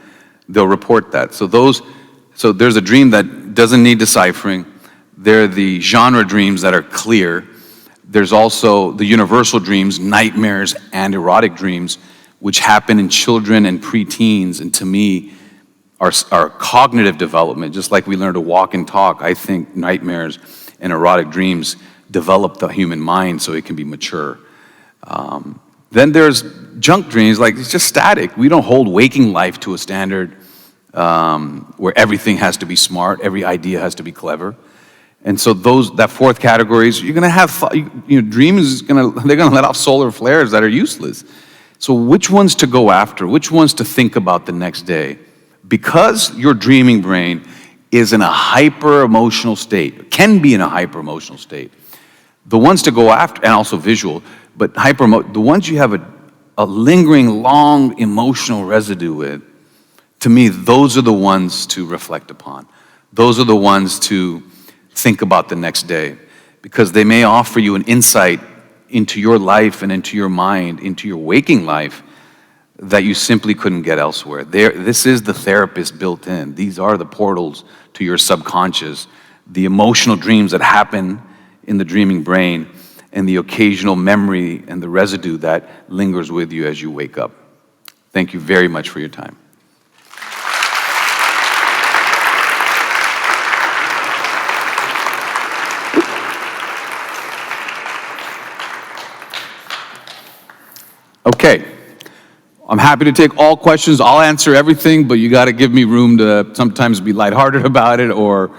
they'll report that. So there's a dream that doesn't need deciphering. There are the genre dreams that are clear. There's also the universal dreams, nightmares and erotic dreams, which happen in children and preteens, and to me are cognitive development. Just like we learn to walk and talk, I think nightmares and erotic dreams develop the human mind so it can be mature. Then there's junk dreams, like it's just static. We don't hold waking life to a standard where everything has to be smart, every idea has to be clever. And so that fourth category is you're gonna have, dreams they're gonna let off solar flares that are useless. So which ones to go after? Which ones to think about the next day? Because your dreaming brain is in a hyper-emotional state, can be in a hyper-emotional state. The ones to go after, and also visual, but the ones you have a lingering, long emotional residue with, to me, those are the ones to reflect upon. Those are the ones to think about the next day, because they may offer you an insight into your life and into your mind, into your waking life, that you simply couldn't get elsewhere. This is the therapist built in. These are the portals to your subconscious, the emotional dreams that happen in the dreaming brain. and the occasional memory and the residue that lingers with you as you wake up. Thank you very much for your time. Okay, I'm happy to take all questions. I'll answer everything, but you got to give me room to sometimes be lighthearted about it, or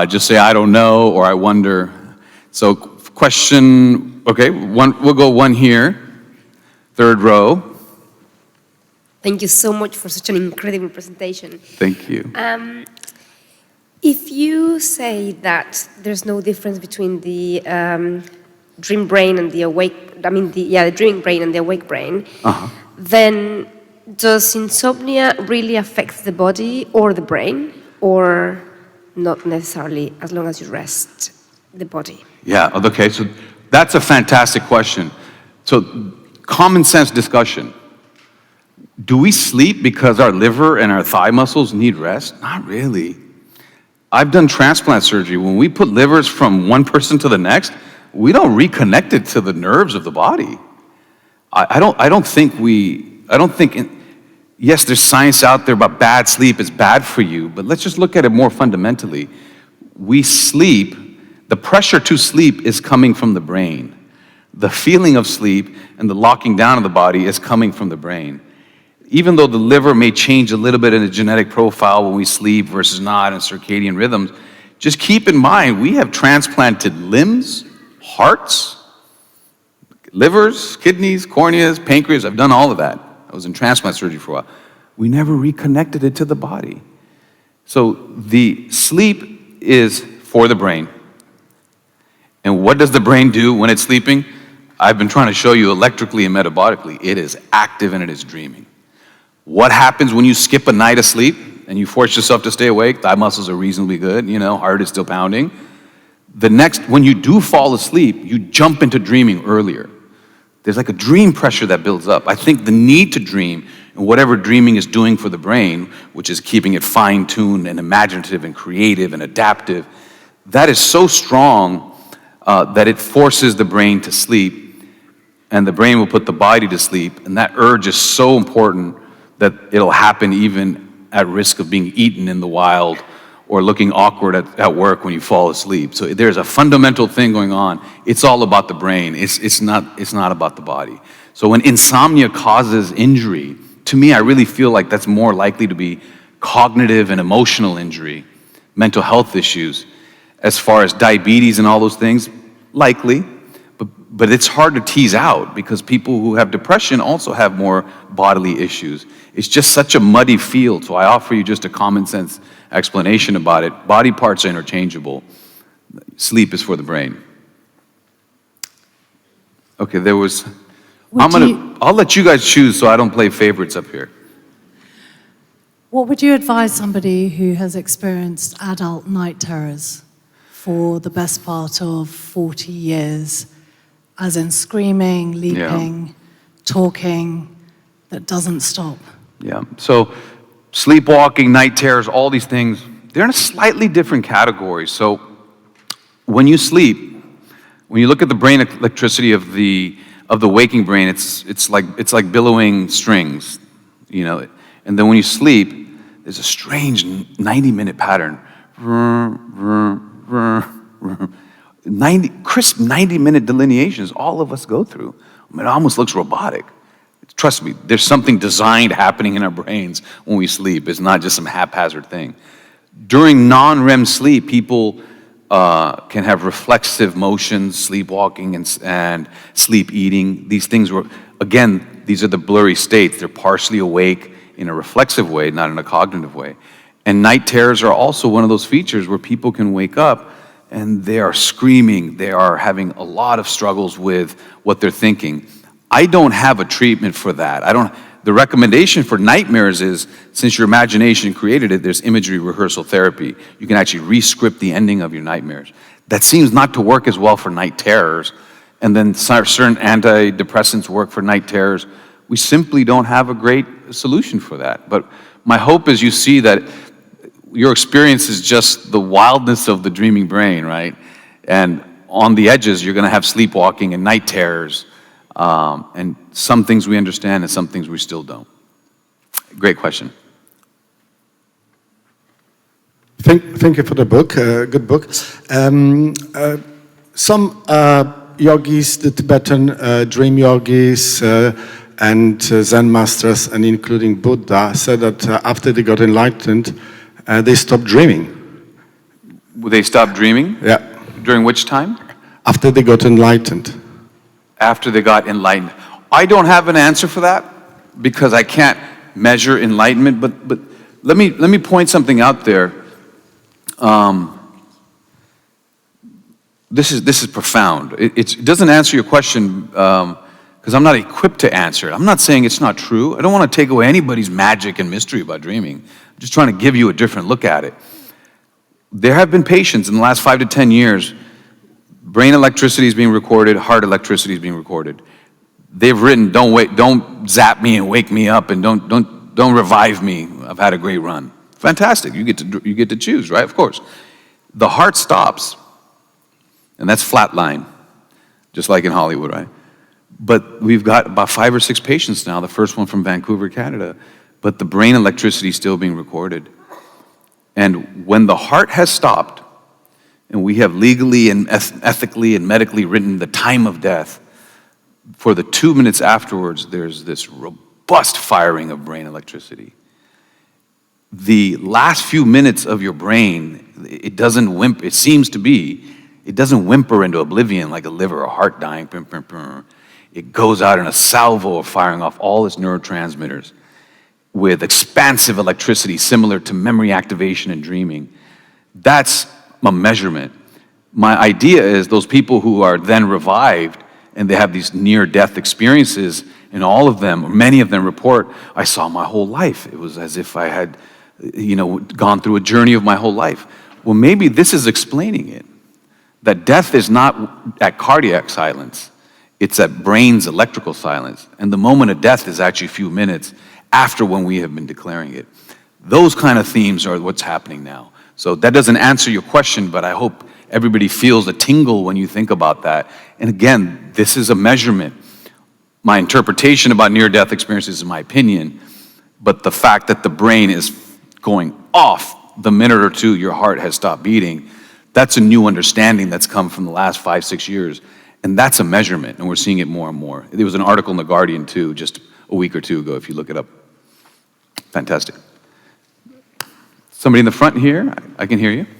just say I don't know, or I wonder. So question, okay, we'll go one here, third row. Thank you so much for such an incredible presentation. Thank you. If you say that there's no difference between the dream brain and the awake, the dreaming brain and the awake brain, then does insomnia really affect the body or the brain, or not necessarily, as long as you rest the body? Yeah, okay, so that's a fantastic question. So, common sense discussion. Do we sleep because our liver and our thigh muscles need rest? Not really. I've done transplant surgery. When we put livers from one person to the next, we don't reconnect it to the nerves of the body. I don't think, yes, there's science out there about bad sleep, it's bad for you, but let's just look at it more fundamentally. We sleep, the pressure to sleep is coming from the brain. The feeling of sleep and the locking down of the body is coming from the brain. Even though the liver may change a little bit in the genetic profile when we sleep versus not, and circadian rhythms, just keep in mind, we have transplanted limbs, hearts, livers, kidneys, corneas, pancreas. I've done all of that. I was in transplant surgery for a while. We never reconnected it to the body. So the sleep is for the brain. And what does the brain do when it's sleeping? I've been trying to show you electrically and metabolically. It is active and it is dreaming. What happens when you skip a night of sleep and you force yourself to stay awake? Thigh muscles are reasonably good, heart is still pounding. When you do fall asleep, you jump into dreaming earlier. There's like a dream pressure that builds up. I think the need to dream, and whatever dreaming is doing for the brain, which is keeping it fine-tuned and imaginative and creative and adaptive, that is so strong that it forces the brain to sleep, and the brain will put the body to sleep, and that urge is so important that it'll happen even at risk of being eaten in the wild or looking awkward at work when you fall asleep. So there's a fundamental thing going on. It's all about the brain. It's not about the body. So when insomnia causes injury, to me, I really feel like that's more likely to be cognitive and emotional injury, mental health issues. As far as diabetes and all those things, likely, but it's hard to tease out because people who have depression also have more bodily issues. It's just such a muddy field, so I offer you just a common sense explanation about it. Body parts are interchangeable. Sleep is for the brain. Okay, I'll let you guys choose so I don't play favorites up here. What would you advise somebody who has experienced adult night terrors for the best part of 40 years, as in screaming, leaping, talking, that doesn't stop? Yeah, so sleepwalking, night terrors, all these things, they're in a slightly different category. So when you sleep, when you look at the brain electricity of the waking brain, it's like billowing strings, and then when you sleep, there's a strange 90-minute pattern. Crisp 90-minute delineations all of us go through. It almost looks robotic. Trust me, there's something designed happening in our brains when we sleep. It's not just some haphazard thing. During non-REM sleep, people can have reflexive motions, sleepwalking, and sleep eating. These things these are the blurry states. They're partially awake in a reflexive way, not in a cognitive way. And night terrors are also one of those features where people can wake up and they are screaming. They are having a lot of struggles with what they're thinking. I don't have a treatment for that. The recommendation for nightmares is, since your imagination created it, there's imagery rehearsal therapy. You can actually re-script the ending of your nightmares. That seems not to work as well for night terrors. And then certain antidepressants work for night terrors. We simply don't have a great solution for that. But my hope is you see that your experience is just the wildness of the dreaming brain, right? And on the edges, you're going to have sleepwalking and night terrors, and some things we understand and some things we still don't. Great question. Thank you for the book, good book. Some yogis, the Tibetan dream yogis and Zen masters, and including Buddha, said that after they got enlightened, they stopped dreaming. They stopped dreaming? Yeah. During which time? After they got enlightened. After they got enlightened. I don't have an answer for that because I can't measure enlightenment, but let me point something out there. This is profound. It doesn't answer your question because I'm not equipped to answer it. I'm not saying it's not true. I don't want to take away anybody's magic and mystery about dreaming. I'm just trying to give you a different look at it. There have been patients in the last 5 to 10 years, brain electricity is being recorded, heart electricity is being recorded. They've written, don't zap me and wake me up, and don't revive me. I've had a great run. Fantastic. You get to choose, right? Of course. The heart stops, and that's flatline, just like in Hollywood, right? But we've got about 5 or 6 patients now, the first one from Vancouver, Canada, but the brain electricity is still being recorded. And when the heart has stopped, and we have legally and ethically and medically written the time of death, for the 2 minutes afterwards, there's this robust firing of brain electricity. The last few minutes of your brain, it doesn't whimper, it seems to be, it doesn't whimper into oblivion like a liver or heart dying. It goes out in a salvo of firing off all its neurotransmitters with expansive electricity similar to memory activation and dreaming. That's a measurement. My idea is those people who are then revived and they have these near-death experiences, and all of them, or many of them report, I saw my whole life. It was as if I had, gone through a journey of my whole life. Well, maybe this is explaining it. That death is not at cardiac silence. It's at brain's electrical silence. And the moment of death is actually a few minutes after when we have been declaring it. Those kind of themes are what's happening now. So that doesn't answer your question, but I hope everybody feels a tingle when you think about that. And again, this is a measurement. My interpretation about near-death experiences is my opinion, but the fact that the brain is going off the minute or two your heart has stopped beating, that's a new understanding that's come from the last 5, 6 years. And that's a measurement, and we're seeing it more and more. There was an article in The Guardian, too, just a week or two ago, if you look it up. Fantastic. Somebody in the front here? I can hear you. I have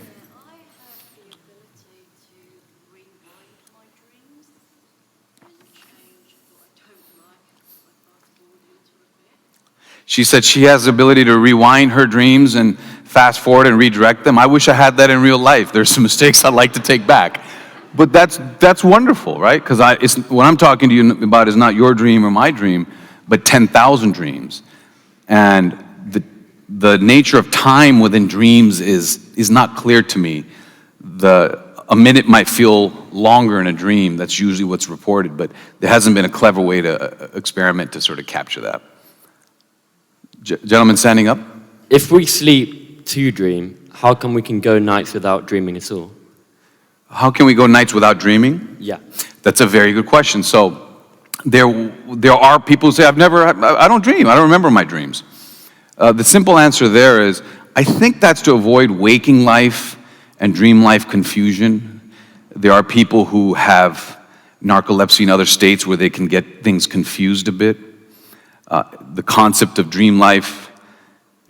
the ability to rewind my dreams and change what I don't like and fast forward into a bit. She said she has the ability to rewind her dreams and fast forward and redirect them. I wish I had that in real life. There's some mistakes I'd like to take back. But that's wonderful, right? Because what I'm talking to you about is not your dream or my dream, but 10,000 dreams. And the nature of time within dreams is not clear to me. A minute might feel longer in a dream. That's usually what's reported, but there hasn't been a clever way to experiment to sort of capture that. Gentleman standing up. If we sleep to dream, how come we can go nights without dreaming at all? How can we go nights without dreaming? Yeah. That's a very good question. So there are people who say, I don't dream. I don't remember my dreams. The simple answer there is, I think that's to avoid waking life and dream life confusion. There are people who have narcolepsy and other states where they can get things confused a bit. The concept of dream life,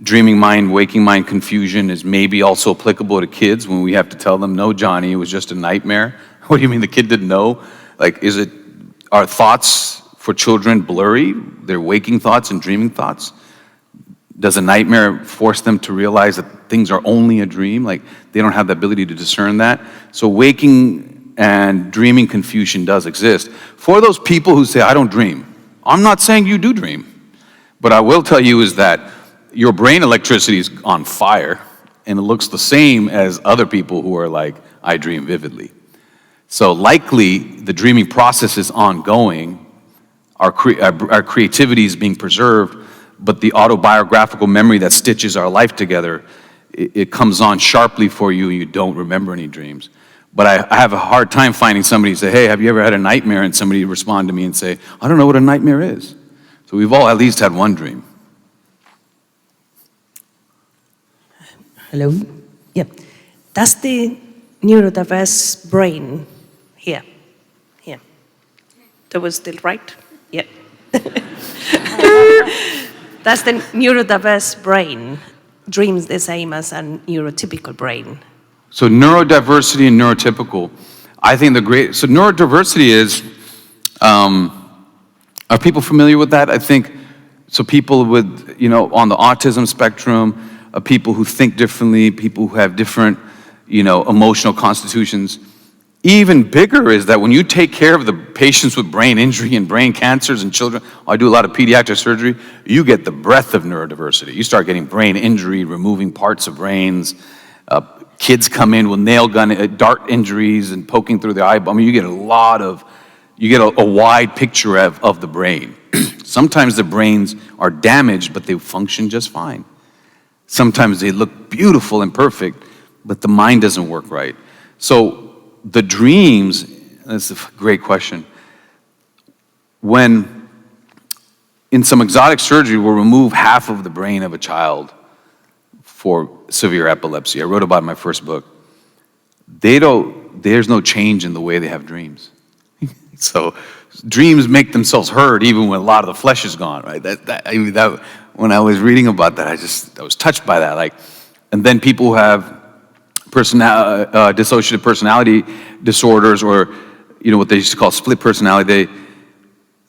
dreaming mind, waking mind confusion is maybe also applicable to kids when we have to tell them, no, Johnny, it was just a nightmare. What do you mean the kid didn't know? Like, are thoughts for children blurry? Their waking thoughts and dreaming thoughts? Does a nightmare force them to realize that things are only a dream? Like, they don't have the ability to discern that. So waking and dreaming confusion does exist. For those people who say, I don't dream, I'm not saying you do dream. But I will tell you is that your brain electricity is on fire, and it looks the same as other people who are like, I dream vividly. So likely, the dreaming process is ongoing. Our creativity is being preserved, but the autobiographical memory that stitches our life together, it comes on sharply for you, and you don't remember any dreams. But I have a hard time finding somebody who say, hey, have you ever had a nightmare? And somebody respond to me and say, I don't know what a nightmare is. So we've all at least had one dream. Hello? Yeah. That's the neurodiverse brain here. Here. That was still right? Yeah. That's the neurodiverse brain. Dreams the same as a neurotypical brain. So neurodiversity and neurotypical, I think so neurodiversity is, are people familiar with that? I think, so people with, on the autism spectrum, people who think differently, people who have different, emotional constitutions. Even bigger is that when you take care of the patients with brain injury and brain cancers in children, I do a lot of pediatric surgery, you get the breadth of neurodiversity. You start getting brain injury, removing parts of brains, kids come in with nail gun, dart injuries and poking through the eyeball. I mean, you get a wide picture of the brain. Sometimes the brains are damaged, but they function just fine. Sometimes they look beautiful and perfect, but the mind doesn't work right. So the dreams, that's a great question. When in some exotic surgery, we'll remove half of the brain of a child for severe epilepsy. I wrote about it in my first book. There's no change in the way they have dreams. So dreams make themselves heard even when a lot of the flesh is gone, right? When I was reading about that, I was touched by that. And then people who have dissociative personality disorders, or what they used to call split personality,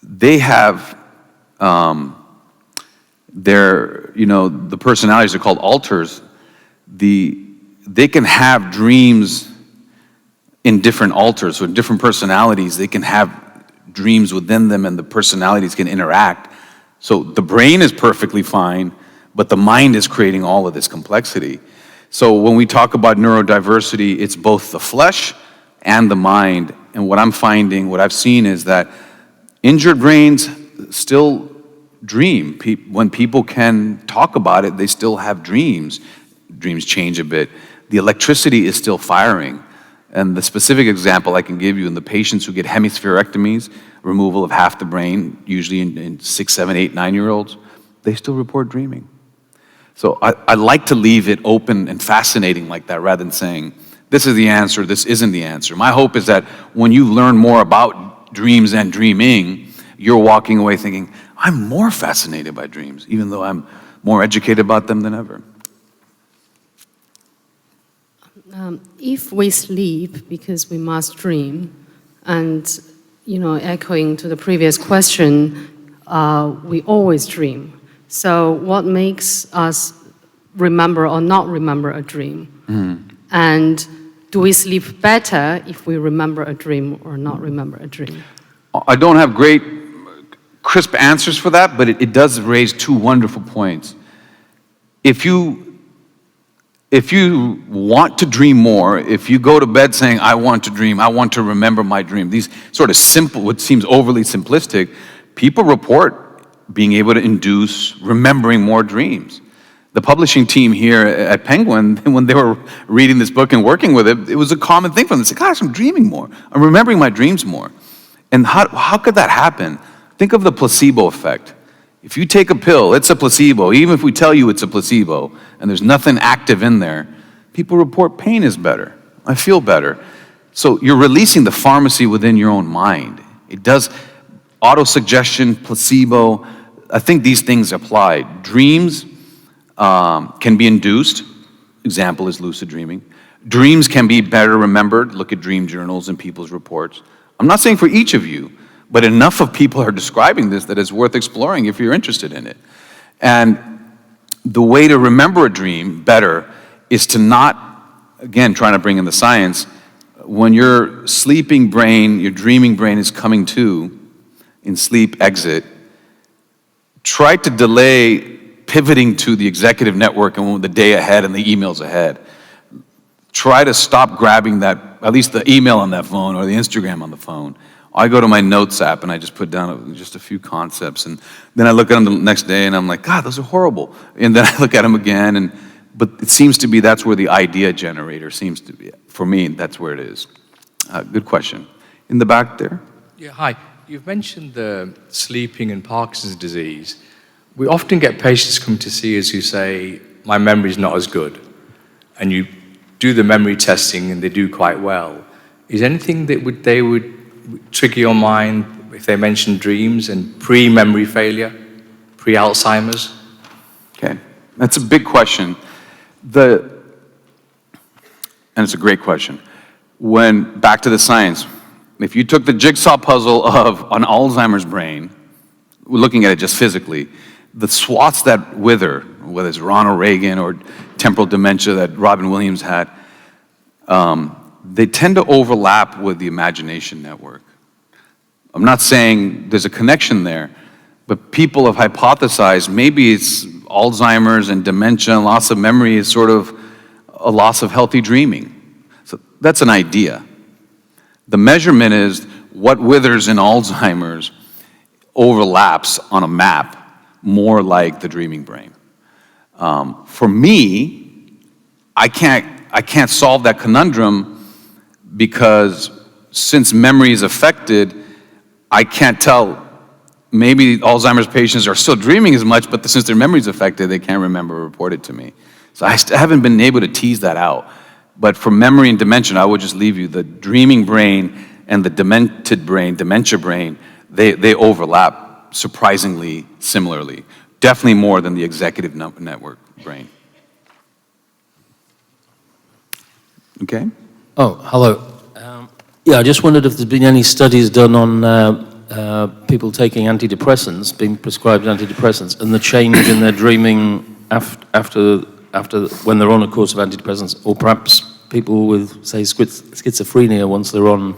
they have the personalities are called alters. They can have dreams in different alters, so in different personalities, they can have dreams within them and the personalities can interact. So the brain is perfectly fine, but the mind is creating all of this complexity. So when we talk about neurodiversity, it's both the flesh and the mind. And what I've seen is that injured brains still dream. When people can talk about it, they still have dreams. Dreams change a bit. The electricity is still firing. And the specific example I can give you in the patients who get hemispherectomies, removal of half the brain, usually in 6, 7, 8, 9-year-olds, they still report dreaming. So I like to leave it open and fascinating like that rather than saying, this is the answer, this isn't the answer. My hope is that when you learn more about dreams and dreaming, you're walking away thinking, I'm more fascinated by dreams, even though I'm more educated about them than ever. If we sleep because we must dream, and echoing to the previous question, we always dream. So what makes us remember or not remember a dream? And do we sleep better if we remember a dream or not remember a dream? I don't have great crisp answers for that, but it does raise two wonderful points. If you want to dream more, if you go to bed saying, I want to dream, I want to remember my dream, these sort of simple, what seems overly simplistic, people report being able to induce remembering more dreams. The publishing team here at Penguin, when they were reading this book and working with it, it was a common thing for them. They said, gosh, I'm dreaming more. I'm remembering my dreams more. And how could that happen? Think of the placebo effect. If you take a pill, it's a placebo. Even if we tell you it's a placebo and there's nothing active in there, people report pain is better. I feel better. So you're releasing the pharmacy within your own mind. It does autosuggestion, placebo. I think these things apply. Dreams can be induced. Example is lucid dreaming. Dreams can be better remembered. Look at dream journals and people's reports. I'm not saying for each of you, but enough of people are describing this that it's worth exploring if you're interested in it. And the way to remember a dream better is to not, again, trying to bring in the science, when your sleeping brain, your dreaming brain is coming to, in sleep exit, try to delay pivoting to the executive network and the day ahead and the emails ahead. Try to stop grabbing that, at least the email on that phone or the Instagram on the phone. I go to my notes app and I just put down just a few concepts, and then I look at them the next day and I'm like, God, those are horrible. And then I look at them again, and But it seems to be that's where the idea generator seems to be. For me, that's where it is. Good question. In the back there? Yeah, hi. You've mentioned the sleeping and Parkinson's disease. We often get patients come to see us who say, my memory's not as good. And you do the memory testing and they do quite well. Is anything that they would trigger your mind if they mention dreams and pre-memory failure, pre-Alzheimer's? Okay, that's a big question. And it's a great question. Back to the science, if you took the jigsaw puzzle of an Alzheimer's brain, we're looking at it just physically, the swaths that wither, whether it's Ronald Reagan or temporal dementia that Robin Williams had, they tend to overlap with the imagination network. I'm not saying there's a connection there, but people have hypothesized maybe it's Alzheimer's and dementia and loss of memory is sort of a loss of healthy dreaming. So that's an idea. The measurement is what withers in Alzheimer's overlaps on a map more like the dreaming brain. For me, I can't solve that conundrum because since memory is affected, I can't tell. Maybe Alzheimer's patients are still dreaming as much, but since their memory is affected, they can't remember or report it to me. So I haven't been able to tease that out. But for memory and dementia, I would just leave you the dreaming brain and the demented brain, dementia brain, they overlap surprisingly similarly. Definitely more than the executive network brain. Okay? Oh, hello. Yeah, I just wondered if there's been any studies done on people taking antidepressants, being prescribed antidepressants, and the change in their dreaming after when they're on a course of antidepressants, or perhaps people with, say, schizophrenia once they're on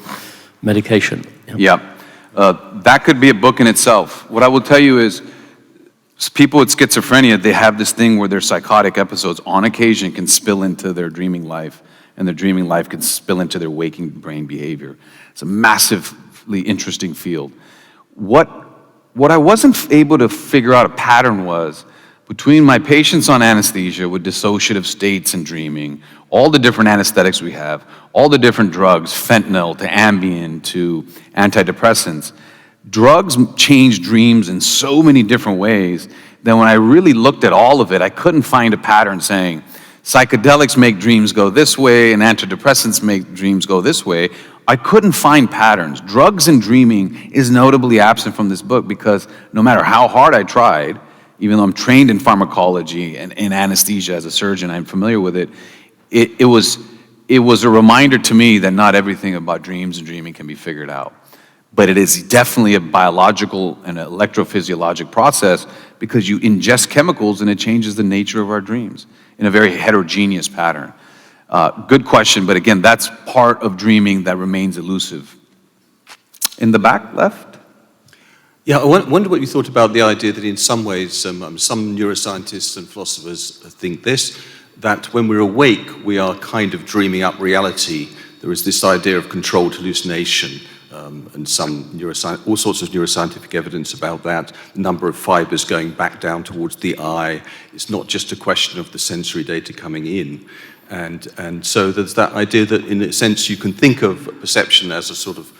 medication. Yeah. That could be a book in itself. What I will tell you is people with schizophrenia, they have this thing where their psychotic episodes on occasion can spill into their dreaming life, and their dreaming life can spill into their waking brain behavior. It's a massively interesting field. What I wasn't able to figure out a pattern was between my patients on anesthesia with dissociative states and dreaming, all the different anesthetics we have, all the different drugs, fentanyl to Ambien to antidepressants, drugs change dreams in so many different ways that when I really looked at all of it, I couldn't find a pattern saying, psychedelics make dreams go this way and antidepressants make dreams go this way. I couldn't find patterns. Drugs and dreaming is notably absent from this book because no matter how hard I tried, even though I'm trained in pharmacology and in anesthesia as a surgeon, I'm familiar with it, it was a reminder to me that not everything about dreams and dreaming can be figured out. But it is definitely a biological and electrophysiologic process because you ingest chemicals and it changes the nature of our dreams in a very heterogeneous pattern. Good question, but again, that's part of dreaming that remains elusive. In the back left? Yeah, I wonder what you thought about the idea that in some ways, some neuroscientists and philosophers think this, that when we're awake, we are kind of dreaming up reality. There is this idea of controlled hallucination, and all sorts of neuroscientific evidence about that. The number of fibers going back down towards the eye. It's not just a question of the sensory data coming in. And so there's that idea that in a sense you can think of perception as a sort of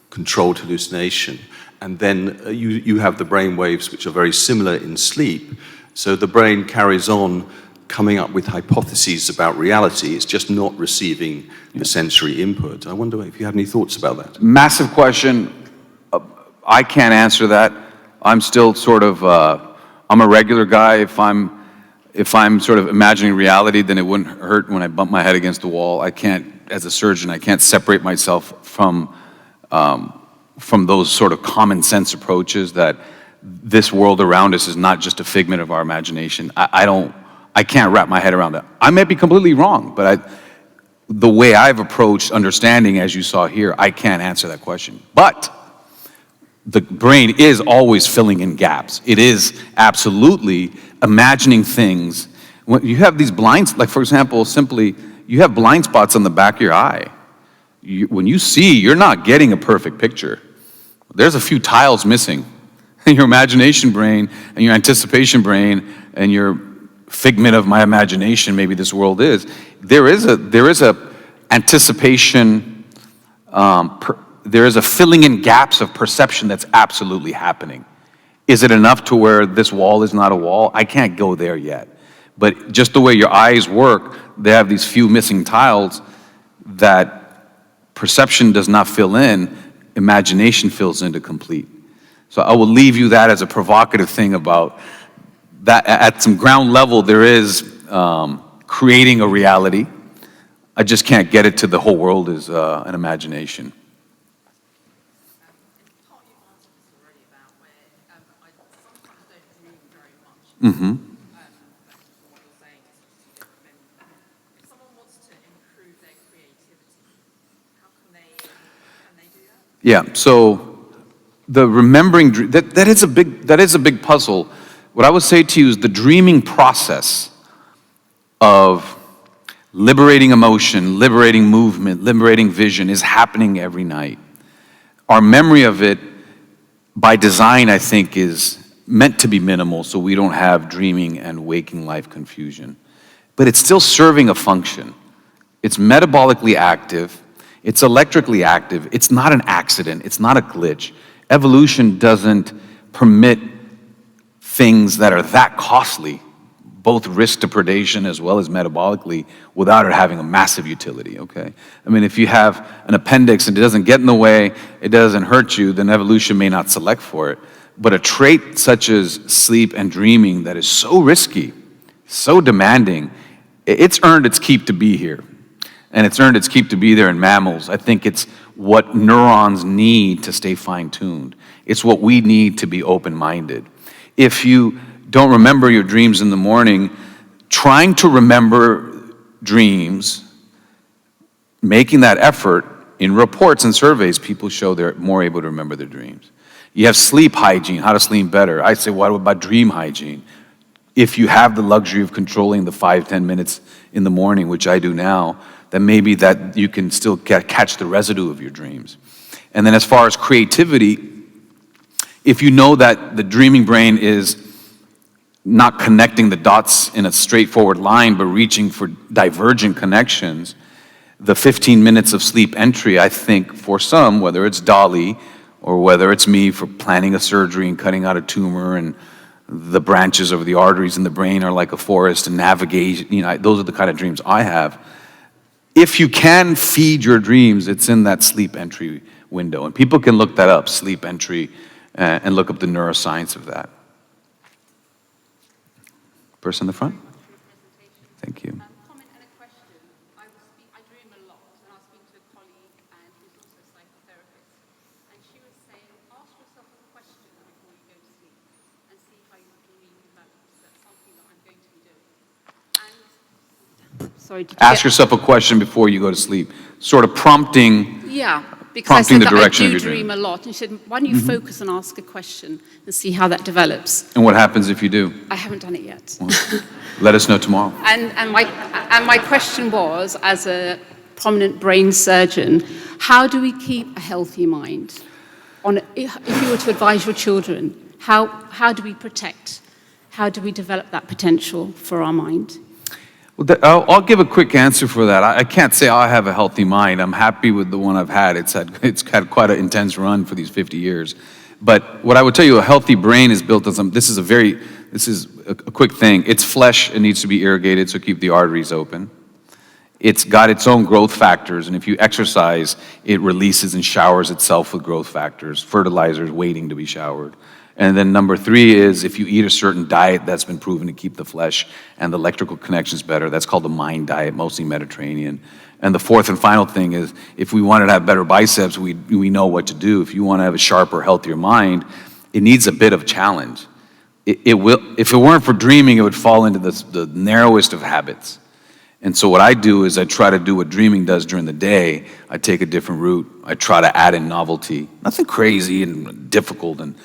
controlled hallucination. And then you have the brain waves which are very similar in sleep. So the brain carries on coming up with hypotheses about reality. It's just not receiving the sensory input. I wonder if you have any thoughts about that. Massive question. I can't answer that. I'm still sort of, I'm a regular guy. If I'm sort of imagining reality, then it wouldn't hurt when I bump my head against the wall. I can't, as a surgeon, I can't separate myself from those sort of common sense approaches that this world around us is not just a figment of our imagination. I can't wrap my head around that. I may be completely wrong, but the way I've approached understanding, as you saw here, I can't answer that question. But the brain is always filling in gaps. It is absolutely imagining things. When you have these blinds, like for example, simply, you have blind spots on the back of your eye. When you see, you're not getting a perfect picture. There's a few tiles missing. Your imagination brain and your anticipation brain and your figment of my imagination, maybe this world is. There is a anticipation, there is a filling in gaps of perception that's absolutely happening. Is it enough to where this wall is not a wall? I can't go there yet. But just the way your eyes work, they have these few missing tiles that perception does not fill in, imagination fills in to complete. So I will leave you that as a provocative thing about that. At some ground level, there is creating a reality. I just can't get it to the whole world is an imagination. Mm-hmm. If someone wants to improve their creativity, how can they do that? Yeah, so the remembering, that is a big puzzle. What I would say to you is the dreaming process of liberating emotion, liberating movement, liberating vision is happening every night. Our memory of it, by design, I think, is meant to be minimal so we don't have dreaming and waking life confusion. But it's still serving a function. It's metabolically active. It's electrically active. It's not an accident. It's not a glitch. Evolution doesn't permit things that are that costly, both risk to predation as well as metabolically, without it having a massive utility, okay? I mean, if you have an appendix and it doesn't get in the way, it doesn't hurt you, then evolution may not select for it. But a trait such as sleep and dreaming that is so risky, so demanding, it's earned its keep to be here. And it's earned its keep to be there in mammals. I think it's what neurons need to stay fine-tuned. It's what we need to be open-minded. If you don't remember your dreams in the morning, trying to remember dreams, making that effort, in reports and surveys, people show they're more able to remember their dreams. You have sleep hygiene, how to sleep better. I say, what about dream hygiene? If you have the luxury of controlling the 5-10 minutes in the morning, which I do now, then maybe that you can still catch the residue of your dreams. And then as far as creativity, if you know that the dreaming brain is not connecting the dots in a straightforward line, but reaching for divergent connections, the 15 minutes of sleep entry, I think for some, whether it's Dolly or whether it's me for planning a surgery and cutting out a tumor, and the branches of the arteries in the brain are like a forest and navigate, those are the kind of dreams I have. If you can feed your dreams, it's in that sleep entry window. And people can look that up, sleep entry, and look up the neuroscience of that. Person in the front? Thank you. Comment and a question. I dream a lot, and I was speaking to a colleague, and who's also a psychotherapist, and she was saying, ask yourself a question before you go to sleep, and see how your dreaming develops. That's something that I'm going to be doing. And sorry, Ask yourself a question before you go to sleep, sort of prompting. Yeah, because I said the that I direction of do your dream. dream a lot. And she said, why don't you focus and ask a question and see how that develops? And what happens if you do? I haven't done it yet. Well, let us know tomorrow. And my question was, as a prominent brain surgeon, how do we keep a healthy mind? If you were to advise your children, how do we protect? How do we develop that potential for our mind? Well, I'll give a quick answer for that. I can't say I have a healthy mind. I'm happy with the one I've had. It's had quite an intense run for these 50 years. But what I would tell you, a healthy brain is built on this is a quick thing. It's flesh. It needs to be irrigated, so keep the arteries open. It's got its own growth factors, and if you exercise, it releases and showers itself with growth factors, fertilizers waiting to be showered. And then number 3 is if you eat a certain diet that's been proven to keep the flesh and the electrical connections better, that's called the mind diet, mostly Mediterranean. And the 4th and final thing is if we wanted to have better biceps, we know what to do. If you want to have a sharper, healthier mind, it needs a bit of challenge. It will, if it weren't for dreaming, it would fall into the narrowest of habits. And so what I do is I try to do what dreaming does during the day. I take a different route. I try to add in novelty. Nothing crazy and difficult and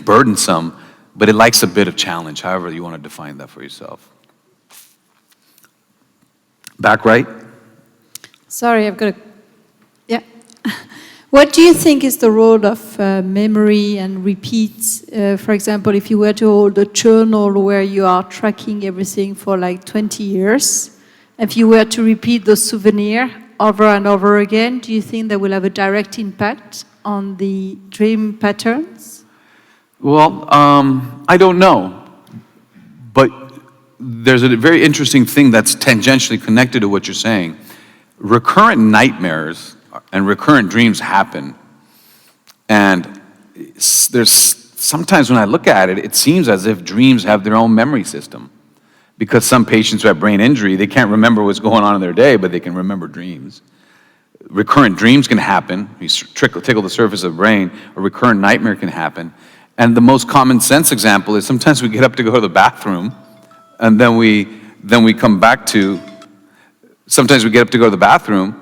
burdensome, but it likes a bit of challenge, however you want to define that for yourself. Back right. Sorry, I've got a... Yeah. What do you think is the role of memory and repeats? For example, if you were to hold a journal where you are tracking everything for like 20 years, if you were to repeat the souvenir over and over again, do you think that will have a direct impact on the dream patterns? Well, I don't know. But there's a very interesting thing that's tangentially connected to what you're saying. Recurrent nightmares and recurrent dreams happen. And there's sometimes when I look at it, it seems as if dreams have their own memory system. Because some patients who have brain injury, they can't remember what's going on in their day, but they can remember dreams. Recurrent dreams can happen. You tickle the surface of the brain. A recurrent nightmare can happen. And the most common sense example is sometimes we get up to go to the bathroom, and then we come back to, sometimes we get up to go to the bathroom,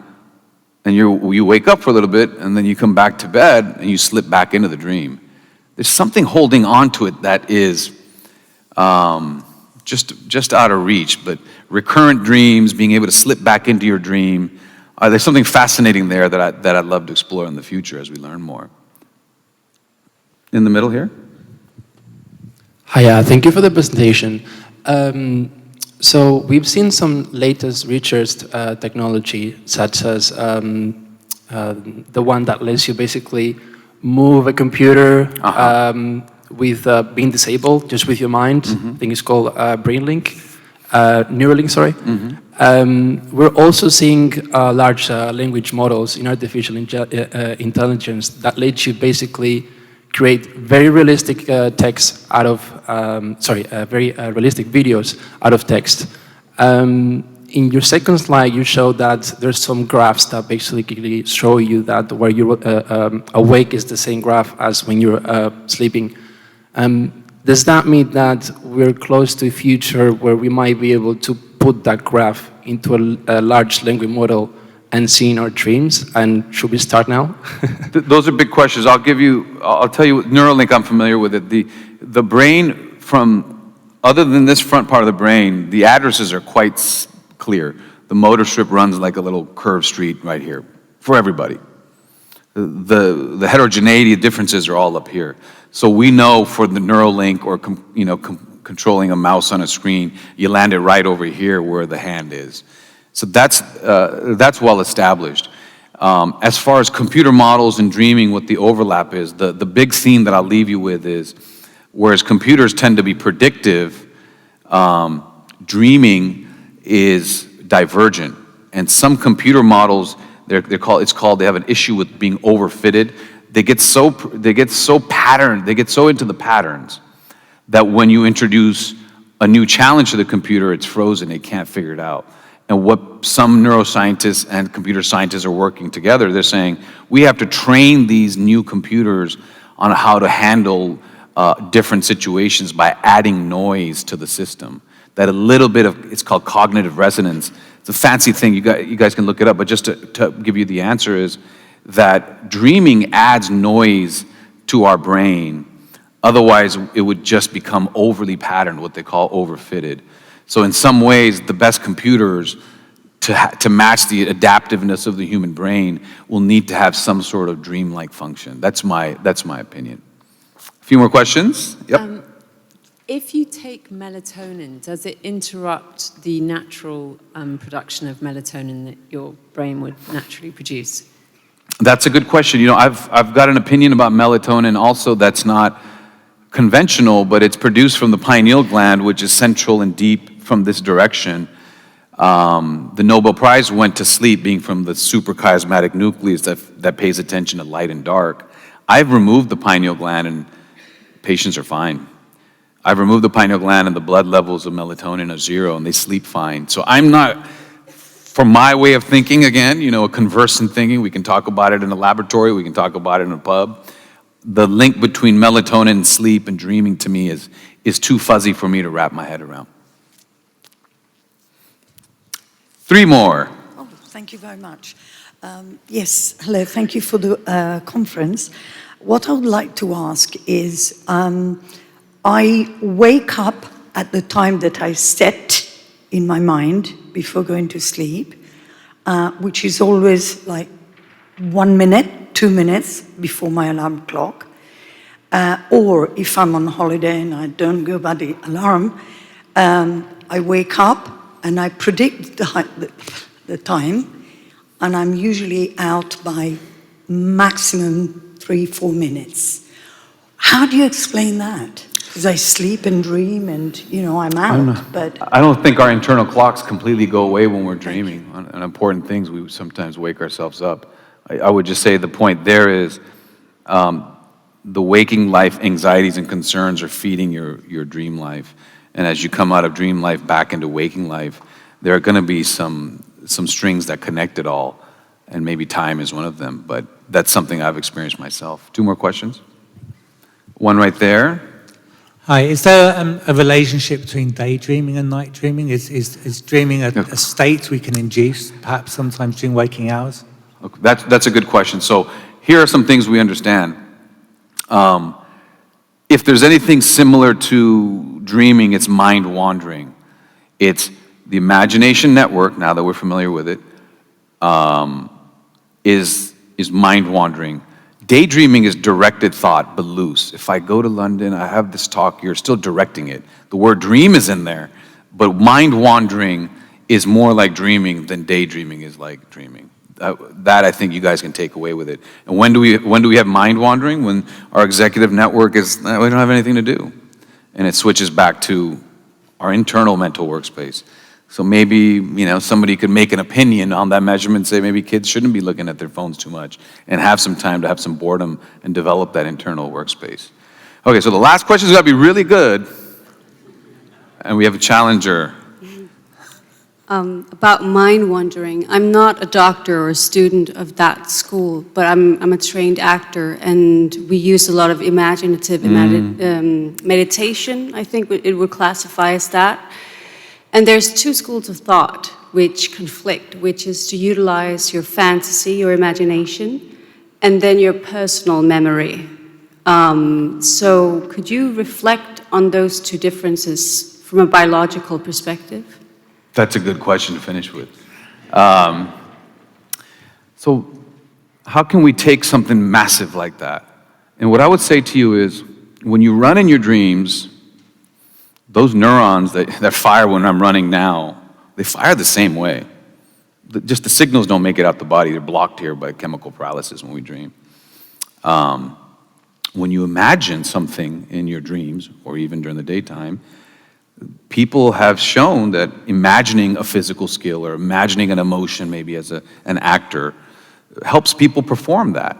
and you wake up for a little bit, and then you come back to bed, and you slip back into the dream. There's something holding on to it that is just out of reach, but recurrent dreams, being able to slip back into your dream, there's something fascinating there that I'd love to explore in the future as we learn more. In the middle here. Hi, thank you for the presentation. So we've seen some latest research technology, such as the one that lets you basically move a computer with being disabled, just with your mind. I think it's called BrainLink, Neuralink, sorry. We're also seeing large language models in artificial intelligence that let you basically create very realistic text out of, very realistic videos out of text. In your second slide, you showed that there's some graphs that basically show you that where you're awake is the same graph as when you're sleeping. Does that mean that we're close to a future where we might be able to put that graph into a large language model and see in our dreams? And should we start now? Those are big questions. I'll tell you, Neuralink, I'm familiar with it. The brain other than this front part of the brain, the addresses are quite clear. The motor strip runs like a little curved street right here for everybody. The heterogeneity differences are all up here. So we know for the Neuralink or controlling a mouse on a screen, you land it right over here where the hand is. So that's well established. As far as computer models and dreaming, what the overlap is, the big theme that I'll leave you with is, whereas computers tend to be predictive, dreaming is divergent. And some computer models, they have an issue with being overfitted. They get so patterned, they get so into the patterns that when you introduce a new challenge to the computer, it's frozen, it can't figure it out. And what some neuroscientists and computer scientists are working together, they're saying, we have to train these new computers on how to handle different situations by adding noise to the system. That a little bit of, it's called cognitive resonance. It's a fancy thing, you guys can look it up, but just to give you the answer is that dreaming adds noise to our brain. Otherwise, it would just become overly patterned, what they call overfitted. So in some ways, the best computers, to match the adaptiveness of the human brain, will need to have some sort of dream-like function. That's my opinion. A few more questions? Yep. If you take melatonin, does it interrupt the natural production of melatonin that your brain would naturally produce? That's a good question. You know, I've got an opinion about melatonin also that's not conventional, but it's produced from the pineal gland, which is central and deep from this direction. The Nobel Prize went to sleep being from the suprachiasmatic nucleus that pays attention to light and dark. I've removed the pineal gland and patients are fine. I've removed the pineal gland and the blood levels of melatonin are 0 and they sleep fine. So I'm not, from my way of thinking, again, you know, a conversant thinking, we can talk about it in a laboratory, we can talk about it in a pub. The link between melatonin and sleep and dreaming to me is too fuzzy for me to wrap my head around. 3 more. Oh, thank you very much. Yes, hello, thank you for the conference. What I would like to ask is, I wake up at the time that I set in my mind before going to sleep, which is always like 1 minute 2 minutes before my alarm clock. Or if I'm on holiday and I don't go by the alarm, I wake up and I predict the time, and I'm usually out by maximum 3-4 minutes. How do you explain that? Because I sleep and dream and, I'm out, but... I don't think our internal clocks completely go away when we're dreaming. On important things, we sometimes wake ourselves up. I would just say the point there is the waking life anxieties and concerns are feeding your dream life. And as you come out of dream life back into waking life, there are going to be some strings that connect it all. And maybe time is one of them. But that's something I've experienced myself. 2 more questions? One right there. Hi, is there a relationship between daydreaming and night dreaming? Is dreaming a state we can induce, perhaps sometimes during waking hours? Okay, that's a good question. So here are some things we understand. If there's anything similar to dreaming, it's mind wandering. It's the imagination network, now that we're familiar with it, is mind wandering. Daydreaming is directed thought, but loose. If I go to London, I have this talk, you're still directing it. The word dream is in there, but mind wandering is more like dreaming than daydreaming is like dreaming. That I think you guys can take away with it. And when do we have mind wandering? When our executive network is, we don't have anything to do. And it switches back to our internal mental workspace. So maybe, somebody could make an opinion on that measurement and say maybe kids shouldn't be looking at their phones too much and have some time to have some boredom and develop that internal workspace. Okay, so the last question has got to be really good. And we have a challenger. About mind wandering. I'm not a doctor or a student of that school, but I'm a trained actor, and we use a lot of imaginative meditation. I think it would classify as that. And there's 2 schools of thought which conflict, which is to utilize your fantasy, your imagination, and then your personal memory. So could you reflect on those 2 differences from a biological perspective? That's a good question to finish with. So how can we take something massive like that? And what I would say to you is, when you run in your dreams, those neurons that fire when I'm running now, they fire the same way. Just the signals don't make it out the body. They're blocked here by chemical paralysis when we dream. When you imagine something in your dreams, or even during the daytime, people have shown that imagining a physical skill or imagining an emotion maybe as an actor helps people perform that.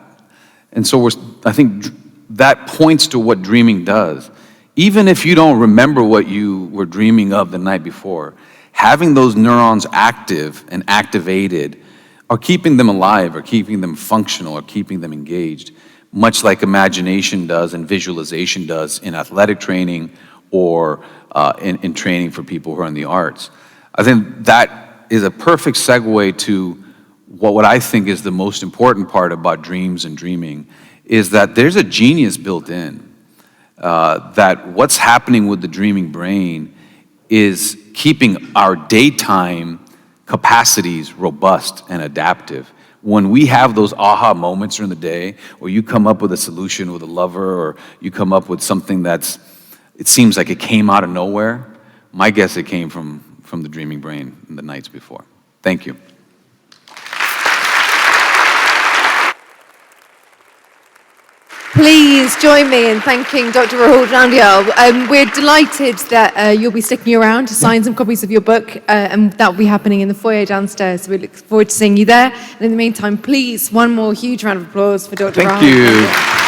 And so I think that points to what dreaming does. Even if you don't remember what you were dreaming of the night before, having those neurons active and activated are keeping them alive, or keeping them functional, or keeping them engaged, much like imagination does and visualization does in athletic training or in training for people who are in the arts. I think that is a perfect segue to what I think is the most important part about dreams and dreaming, is that there's a genius built in. That what's happening with the dreaming brain is keeping our daytime capacities robust and adaptive. When we have those aha moments during the day, or you come up with a solution with a lover, or you come up with something it seems like it came out of nowhere, my guess it came from the dreaming brain in the nights before. Thank you. Please join me in thanking Dr. Rahul Jandial. We're delighted that you'll be sticking around to sign some copies of your book, and that will be happening in the foyer downstairs. So we look forward to seeing you there. And in the meantime, please, one more huge round of applause for Dr. Rahul. Thank you.